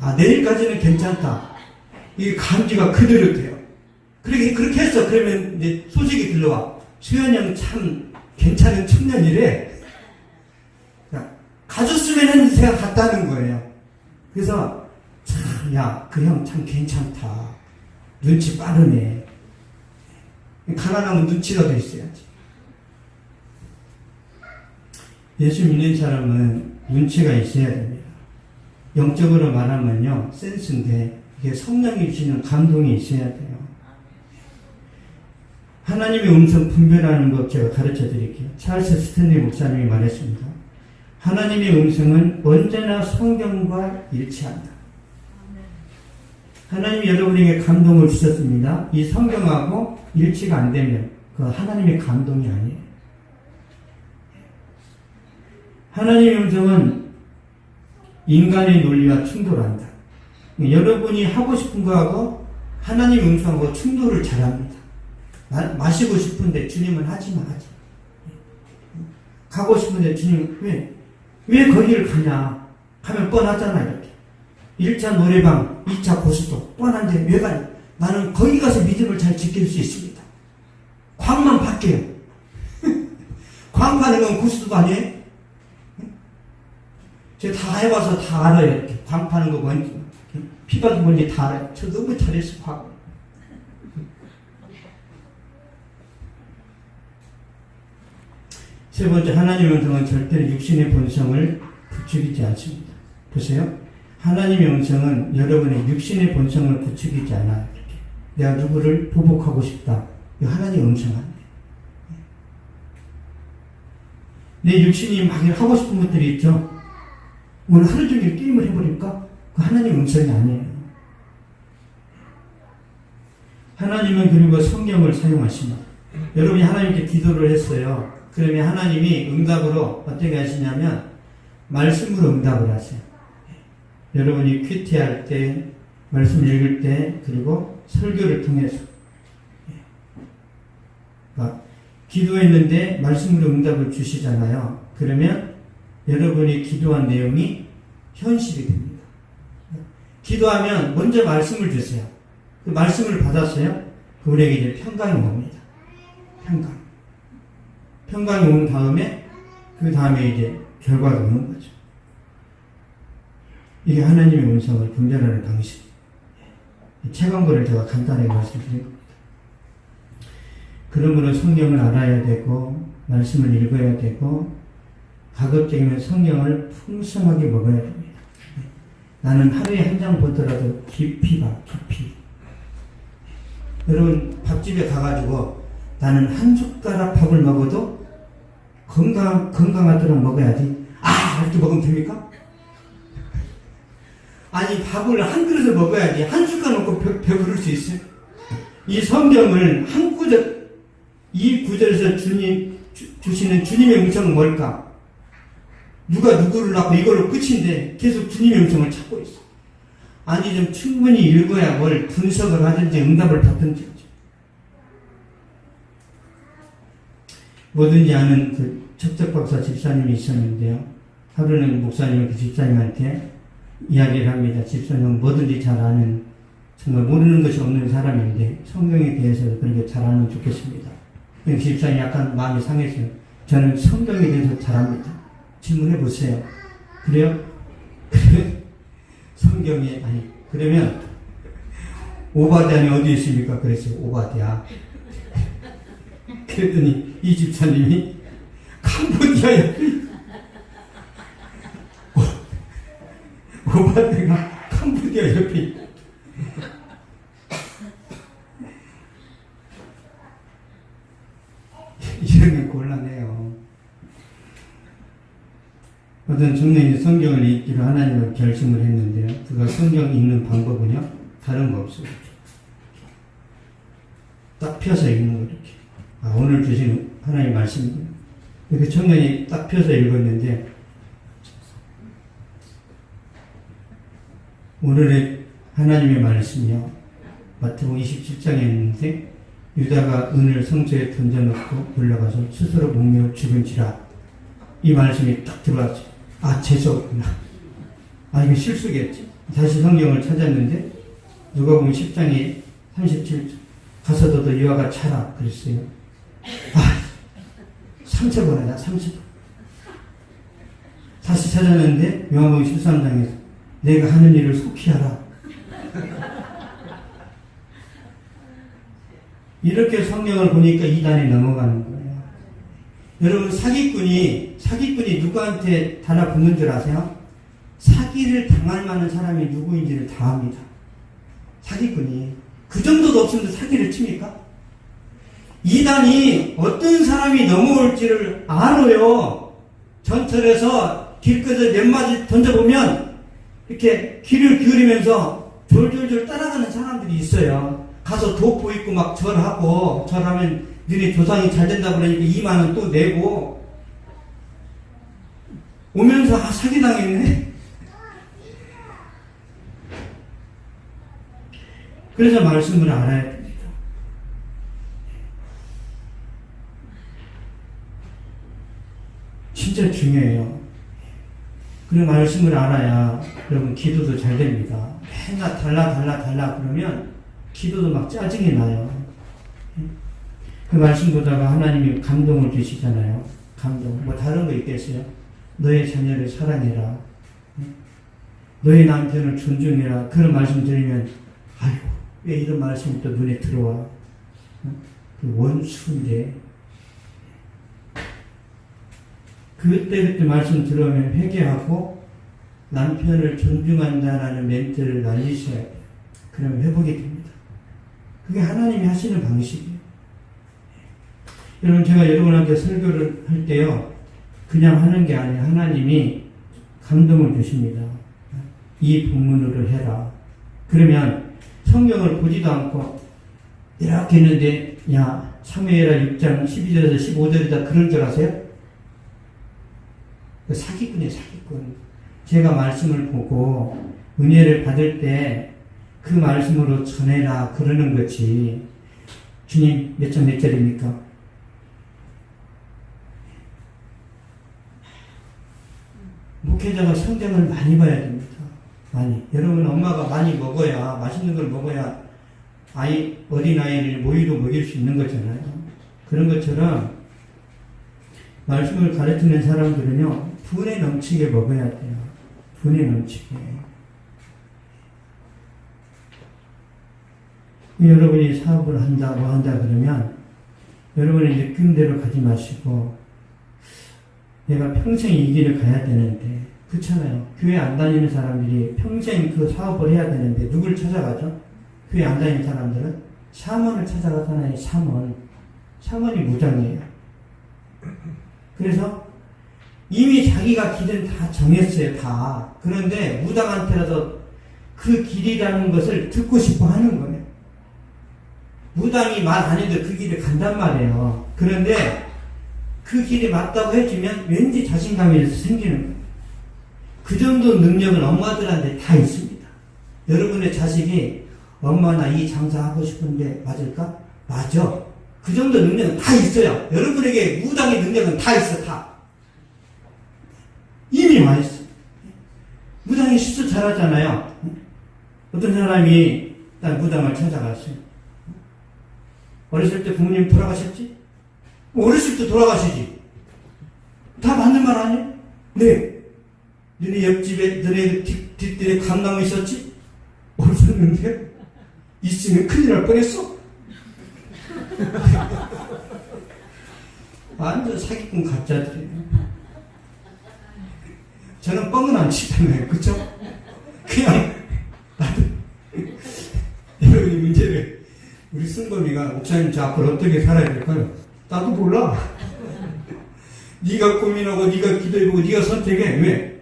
아, 내일까지는 괜찮다. 이 감지가 그대로 돼요. 그렇게 했어. 그러면 이제 소식이 들러와. 수현이 형 참 괜찮은 청년이래. 가졌으면 하는 생각 같다는 거예요. 그래서 참, 야, 그 형 참 괜찮다. 눈치 빠르네. 가난하면 눈치라도 있어야지. 예수 믿는 사람은 눈치가 있어야 됩니다. 영적으로 말하면요, 센스인데 이게 성령이 주시는 감동이 있어야 돼요. 하나님의 음성 분별하는 것 제가 가르쳐 드릴게요. 찰스 스탠리 목사님이 말했습니다. 하나님의 음성은 언제나 성경과 일치한다. 하나님이 여러분에게 감동을 주셨습니다. 이 성경하고 일치가 안 되면 그 하나님의 감동이 아니에요. 하나님의 음성은 인간의 논리와 충돌한다. 여러분이 하고 싶은 거하고 하나님의 음성하고 충돌을 잘합니다. 마시고 싶은데 주님은 하지마. 가고 싶은데 주님 왜 거기를 가냐? 가면 뻔하잖아. 이렇게 1차 노래방 2차 고수도 뻔한데 왜 가냐? 나는 거기 가서 믿음을 잘 지킬 수 있습니다. 광만 팔게요. 광 파는 건 고수도 아니에요? 제가 다 해봐서 다 알아요. 이렇게. 광 파는 거 뭔지, 피박이 뭔지 다 알아요. 저 너무 잘했어, 광. 세 번째, 하나님의 음성은 절대로 육신의 본성을 부추기지 않습니다. 보세요. 하나님의 음성은 여러분의 육신의 본성을 부추기지 않아요. 이렇게. 내가 누구를 보복하고 싶다. 이 하나님의 음성 아니에요. 내 육신이 막 하고 싶은 것들이 있죠. 오늘 하루 종일 게임을 해버릴까? 그 하나님의 음성이 아니에요. 하나님은 그리고 성경을 사용하십니다. 여러분이 하나님께 기도를 했어요. 그러면 하나님이 응답으로 어떻게 하시냐면 말씀으로 응답을 하세요. 여러분이 큐티할 때, 말씀 읽을 때, 그리고 설교를 통해서 기도했는데 말씀으로 응답을 주시잖아요. 그러면 여러분이 기도한 내용이 현실이 됩니다. 기도하면 먼저 말씀을 주세요. 그 말씀을 받았어요. 그분에게 이제 평강이 옵니다. 평강이 온 다음에 그 다음에 이제 결과가 오는 거죠. 이게 하나님의 음성을 분별하는 방식. 체감거를 제가 간단하게 말씀드린 겁니다. 그러므로 성경을 알아야 되고 말씀을 읽어야 되고 가급적이면 성경을 풍성하게 먹어야 됩니다. 나는 하루에 한 장 보더라도 깊이 봐, 깊이. 여러분 밥집에 가가지고 나는 한 숟가락 밥을 먹어도 건강하도록 먹어야지. 이렇게 먹으면 됩니까? 아니 밥을 한 그릇을 먹어야지 한 숟가락 먹고 배부를 수 있어요? 이 성경을 한 구절, 이 구절에서 주시는 주님의 음성은 뭘까? 누가 누구를 낳고 이걸로 끝인데 계속 주님의 음성을 찾고 있어. 아니 좀 충분히 읽어야 뭘 분석을 하든지 응답을 받든지. 뭐든지 아는 그 척척박사 집사님이 있었는데요. 하루는 목사님은 그 집사님한테 이야기를 합니다. 집사님은 뭐든지 잘 아는, 정말 모르는 것이 없는 사람인데 성경에 대해서 그렇게 잘 알면 좋겠습니다. 그 집사님이 약간 마음이 상했어요. 저는 성경에 대해서 잘 압니다. 질문해 보세요. 그래요? 성경에, 그러면 오바댜는 어디 있습니까? 그랬어요. 오바댜. 그랬더니 이 집사님이 캄보디아에 오바댜가 캄보디아 옆에 이러면 곤란해요. 어떤 청년이 성경을 읽기로 하나님을 결심을 했는데요. 그가 성경 읽는 방법은요, 다른 거 없어요. 딱 펴서 읽는 거 이렇게. 오늘 주신 하나님의 말씀입니다. 그 청년이 딱 펴서 읽었는데, 오늘의 하나님의 말씀이요, 마태복음 27장에 있는데, 유다가 은을 성소에 던져놓고 올라가서 스스로 목매어 죽은지라. 이 말씀이 딱 들어왔죠. 재수없구나. 이거 실수겠지. 다시 성경을 찾았는데, 누가복음 10장에 37절. 가서 너도 이와 같이 하라. 그랬어요. 30번 하자, 30번. 다시 찾았는데, 요한복음 13장에서 내가 하는 일을 속히 하라. 이렇게 성경을 보니까 이단에 넘어가는 거예요. 여러분, 사기꾼이 누구한테 달라붙는 줄 아세요? 사기를 당할 만한 사람이 누구인지를 다 압니다. 사기꾼이. 그 정도도 없으면 사기를 칩니까? 이단이 어떤 사람이 넘어올지를 알아요. 전철에서 길거리에 몇 마디 던져보면 이렇게 귀를 기울이면서 졸졸졸 따라가는 사람들이 있어요. 가서 도포 입고 막 절하고, 절하면 너네 조상이 잘 된다고 그러니까 2만 원 또 내고 오면서 사기당했네. 그래서 말씀을 알아야 됩니다. 진짜 중요해요. 그리고 말씀을 알아야 여러분 기도도 잘 됩니다. 맨날 달라 그러면 기도도 막 짜증이 나요. 그 말씀 보다가 하나님이 감동을 주시잖아요. 감동. 뭐 다른 거 있겠어요? 너의 자녀를 사랑해라. 너의 남편을 존중해라. 그런 말씀 들으면 아이고 왜 이런 말씀이 또 눈에 들어와. 그 원수인데. 그때 말씀 들으면 회개하고 남편을 존중한다라는 멘트를 날리셔야 돼요. 그러면 회복이 됩니다. 그게 하나님이 하시는 방식이에요. 여러분 제가 여러분한테 설교를 할 때요. 그냥 하는 게 아니에요. 하나님이 감동을 주십니다. 이 본문으로 해라. 그러면 성경을 보지도 않고 이렇게 했는데 야 사무엘하 6장 12절에서 15절이다 그럴 줄 아세요? 사기꾼이에요. 사기꾼. 제가 말씀을 보고 은혜를 받을 때 그 말씀으로 전해라 그러는 거지. 주님 몇 장 몇 절입니까? 목회자가 성경을 많이 봐야 됩니다. 많이. 여러분 엄마가 많이 먹어야 맛있는 걸 먹어야 어린아이를 모유도 먹일 수 있는 거잖아요. 그런 것처럼 말씀을 가르치는 사람들은요 분에 넘치게 먹어야 돼요. 분에 넘치게. 여러분이 사업을 한다 뭐 한다 그러면 여러분의 느낌대로 가지 마시고 내가 평생 이 길을 가야 되는데 그렇잖아요. 교회 안 다니는 사람들이 평생 그 사업을 해야 되는데 누굴 찾아가죠? 교회 안 다니는 사람들은 샤먼을 찾아가잖아요. 샤먼이 무당이에요. 그래서 이미 자기가 길은 다 정했어요. 다. 그런데 무당한테라도 그 길이라는 것을 듣고 싶어 하는 거예요. 무당이 말 안 해도 그 길을 간단 말이에요. 그런데 그 길이 맞다고 해주면 왠지 자신감이 생기는 거예요. 그 정도 능력은 엄마들한테 다 있습니다. 여러분의 자식이 엄마 나 이 장사하고 싶은데 맞을까? 맞아. 그 정도 능력은 다 있어요. 여러분에게 무당의 능력은 다 있어. 다. 이미 와 있어. 무당이 실수 잘하잖아요. 어떤 사람이 딱 무당을 찾아갔어요. 어렸을 때 부모님 돌아가셨지? 어렸을 때 돌아가시지. 다 맞는 말 아니에요? 네. 너네 옆집에, 너네 뒷뜰에 감나무 있었지? 없었는데? 있으면 큰일 날 뻔했어? 완전 사기꾼 가짜들이에요. 저는 뻥은 안 치잖아요. 그쵸? 그냥, 나도, 여러분이 문제를, 우리 승범이가, 목사님 저 앞으로 어떻게 살아야 될까요? 나도 몰라. 네가 고민하고, 네가 기도해보고, 네가 선택해. 왜?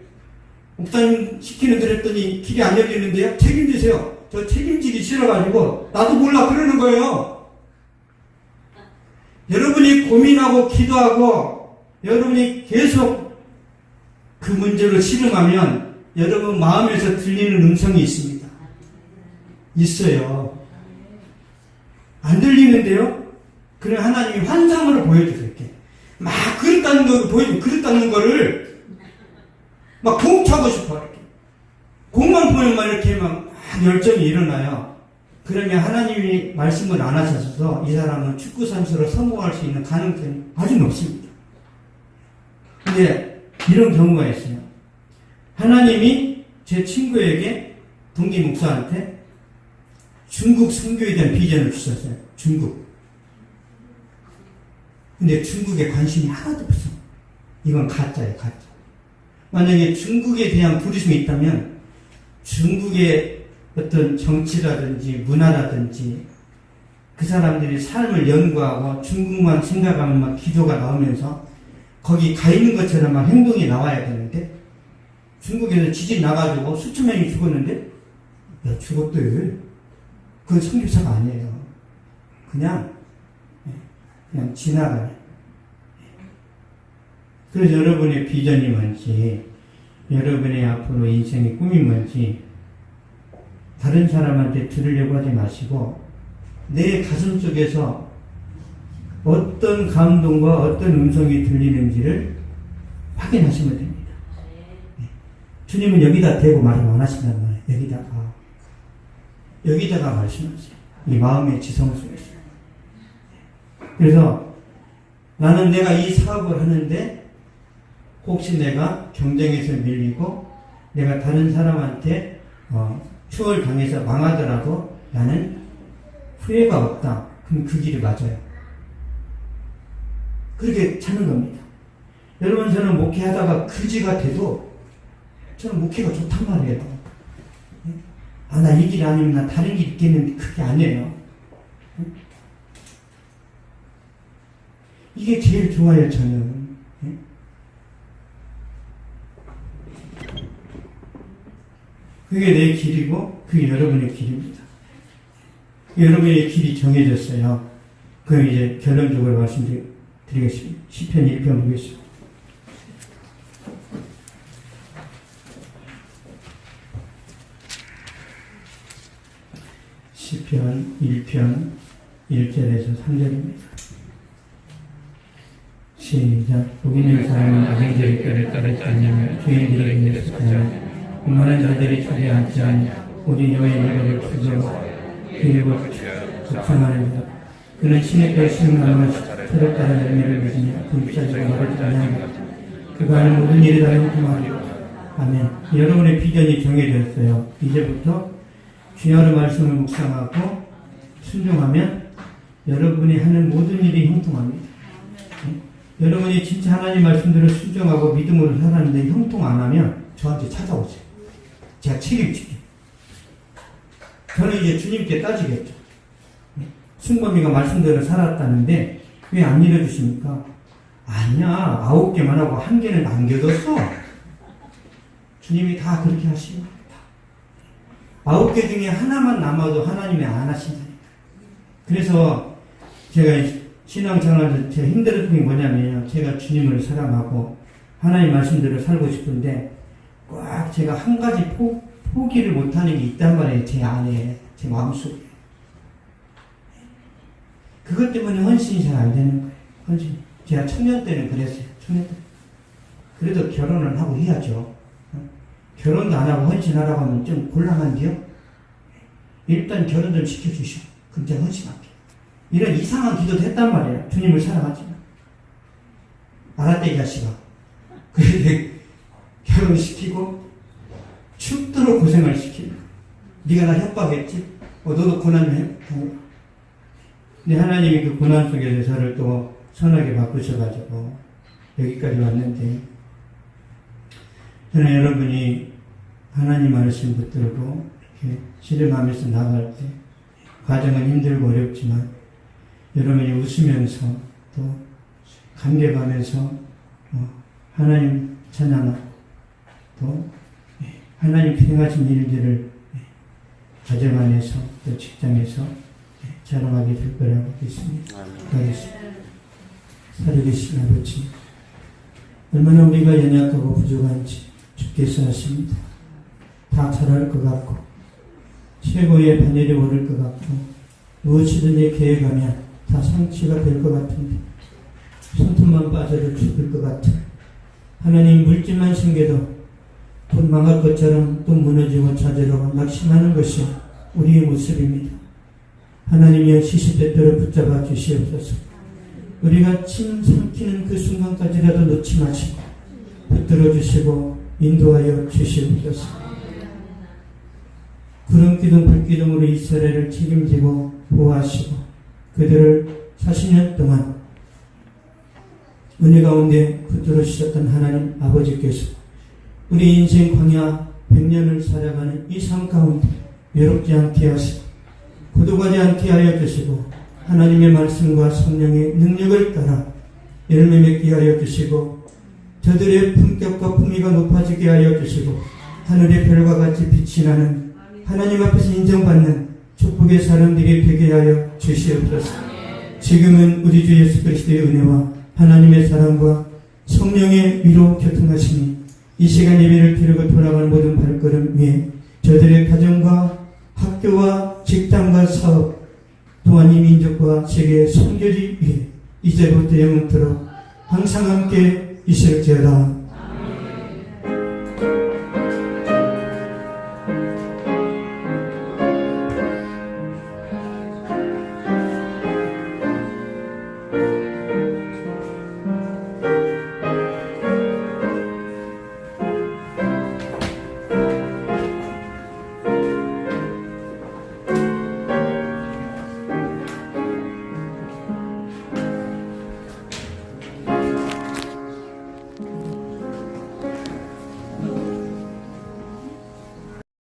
목사님 시키는 대로 했더니 길이 안 열리는데요? 책임지세요. 저 책임지기 싫어가지고, 나도 몰라. 그러는 거예요. 여러분이 고민하고, 기도하고, 여러분이 계속 그 문제로 씨름하면, 여러분 마음에서 들리는 음성이 있습니다. 있어요. 안 들리는데요? 그래 하나님이 환상으로 보여주세요. 이렇게. 막 그릇다는 거 보여주고 그릇다는 거를 막 공 차고 싶어. 이렇게. 공만 보면 막 이렇게 막 열정이 일어나요. 그러면 하나님이 말씀을 안 하셔서 이 사람은 축구 선수로 성공할 수 있는 가능성이 아주 높습니다. 근데 이런 경우가 있어요. 하나님이 제 친구에게 동기 목사한테 중국 선교에 대한 비전을 주셨어요. 중국. 근데 중국에 관심이 하나도 없어. 이건 가짜예요, 가짜. 만약에 중국에 대한 부르심이 있다면 중국의 어떤 정치라든지 문화라든지 그 사람들이 삶을 연구하고 중국만 생각하면 막 기도가 나오면서 거기 가 있는 것처럼 막 행동이 나와야 되는데 중국에서 지진 나가지고 수천 명이 죽었는데 야 죽었대. 그건 선교사가 아니에요. 그냥 지나가요. 그래서 여러분의 비전이 뭔지, 여러분의 앞으로 인생의 꿈이 뭔지, 다른 사람한테 들으려고 하지 마시고, 내 가슴 속에서 어떤 감동과 어떤 음성이 들리는지를 확인하시면 됩니다. 주님은 여기다 대고 말을 안 하신단 말이에요. 여기다가 말씀하세요. 이 마음의 지성 속에서. 그래서 나는 내가 이 사업을 하는데 혹시 내가 경쟁에서 밀리고 내가 다른 사람한테 추월당해서 망하더라도 나는 후회가 없다. 그럼 그 길이 맞아요. 그렇게 찾는 겁니다. 여러분, 저는 목회하다가 그지가 돼도 저는 목회가 좋단 말이에요. 나 이 길 아니면 나 다른 길 있겠는데 그게 아니에요. 이게 제일 좋아요, 저는. 그게 내 길이고 그게 여러분의 길입니다. 여러분의 길이 정해졌어요. 그럼 이제 결론적으로 말씀드리겠습니다. 시편 1편 보겠습니다. 시편 1편 1절에서 3절입니다. 시작. 복 있는 사람은 악인들의 꾀를 따르지 않냐며 주인들의 인을 속하지 않냐. 오만한 자들이 자리에 앉지 않냐. 오직 여호와의 일거를 추구하고 그리고 적성하는 자. 그는 신의 뼈 시음하며 서로 따라 열매를 맺으며 불사지고 말하지 않냐. 그가 하는 모든 일에 다 형통하리라. 아멘. 여러분의 비전이 정해졌어요. 이제부터 주야의 말씀을 묵상하고 순종하면 여러분이 하는 모든 일이 형통합니다. 여러분이 진짜 하나님 말씀대로 순종하고 믿음으로 살았는데 형통 안 하면 저한테 찾아오세요. 제가 책임질게요. 저는 이제 주님께 따지겠죠. 순범이가 말씀대로 살았다는데 왜 안 믿어주십니까? 아니야, 9개만 하고 1개는 남겨뒀어. 주님이 다 그렇게 하시는 겁니다. 9개 중에 하나만 남아도 하나님이 안 하신다니까. 그래서 제가 신앙생활에서 제가 힘들었던 게 뭐냐면요, 제가 주님을 사랑하고 하나님 말씀대로 살고 싶은데 꽉 제가 한 가지 포기를 못하는 게 있단 말이에요. 제 안에, 제 마음속에. 그것 때문에 헌신이 잘 안 되는 거예요. 헌신. 제가 청년 때는 그랬어요. 청년 때. 그래도 결혼을 하고 해야죠. 결혼도 안 하고 헌신하라고 하면 좀 곤란한데요. 일단 결혼 좀 시켜주시고 그럼 제가 헌신할게요. 이런 이상한 기도도 했단 말이에요. 주님을 사랑하지만. 알았대, 이 자식아. 그런데 결혼시키고 죽도록 고생을 시키는 거예요. 네가 나 협박했지? 너도 고난을 해? 근데 하나님이 그 고난 속에서 저를 또 선하게 바꾸셔가지고 여기까지 왔는데, 저는 여러분이 하나님 말씀 붙들고 이렇게 씨름하면서 나갈 때 과정은 힘들고 어렵지만 여러분이 웃으면서 또 감격하면서 하나님 찬양하고 또 하나님 행하신 일들을 가정 안에서 또 직장에서 자랑하게 될 거라고 믿습니다. 가겠습니다. 살아계신 아버지, 얼마나 우리가 연약하고 부족한지 주께서 아십니다. 다 잘할 것 같고 최고의 바늘이 오를 것 같고 무엇이든지 계획하면 다 성취가 될 것 같은데 손톱만 빠져도 죽을 것 같은 하나님, 물질만 생겨도 곧 망할 것처럼 또 무너지고 좌절하고 낙심하는 것이 우리의 모습입니다. 하나님이여, 시시때때로 붙잡아 주시옵소서. 우리가 침 삼키는 그 순간까지라도 놓지 마시고 붙들어 주시고 인도하여 주시옵소서. 구름기둥 불기둥으로 이스라엘을 책임지고 보호하시고 그들을 40년 동안 은혜 가운데 붙들어 주셨던 하나님 아버지께서 우리 인생 광야 100년을 살아가는 이 삶 가운데 외롭지 않게 하시고 고독하지 않게 하여 주시고 하나님의 말씀과 성령의 능력을 따라 열매 맺게 하여 주시고 저들의 품격과 품위가 높아지게 하여 주시고 하늘의 별과 같이 빛이 나는 하나님 앞에서 인정받는 축복의 사람들이 되게 하여 주시옵소서. 지금은 우리 주 예수 그리스도의 은혜와 하나님의 사랑과 성령의 위로 교통하시니 이 시간 예배를 드리고 돌아가는 모든 발걸음 위에 저들의 가정과 학교와 직장과 사업 또한 이 민족과 세계의 선교지 위에 이제부터 영원토록 항상 함께 있을지어다.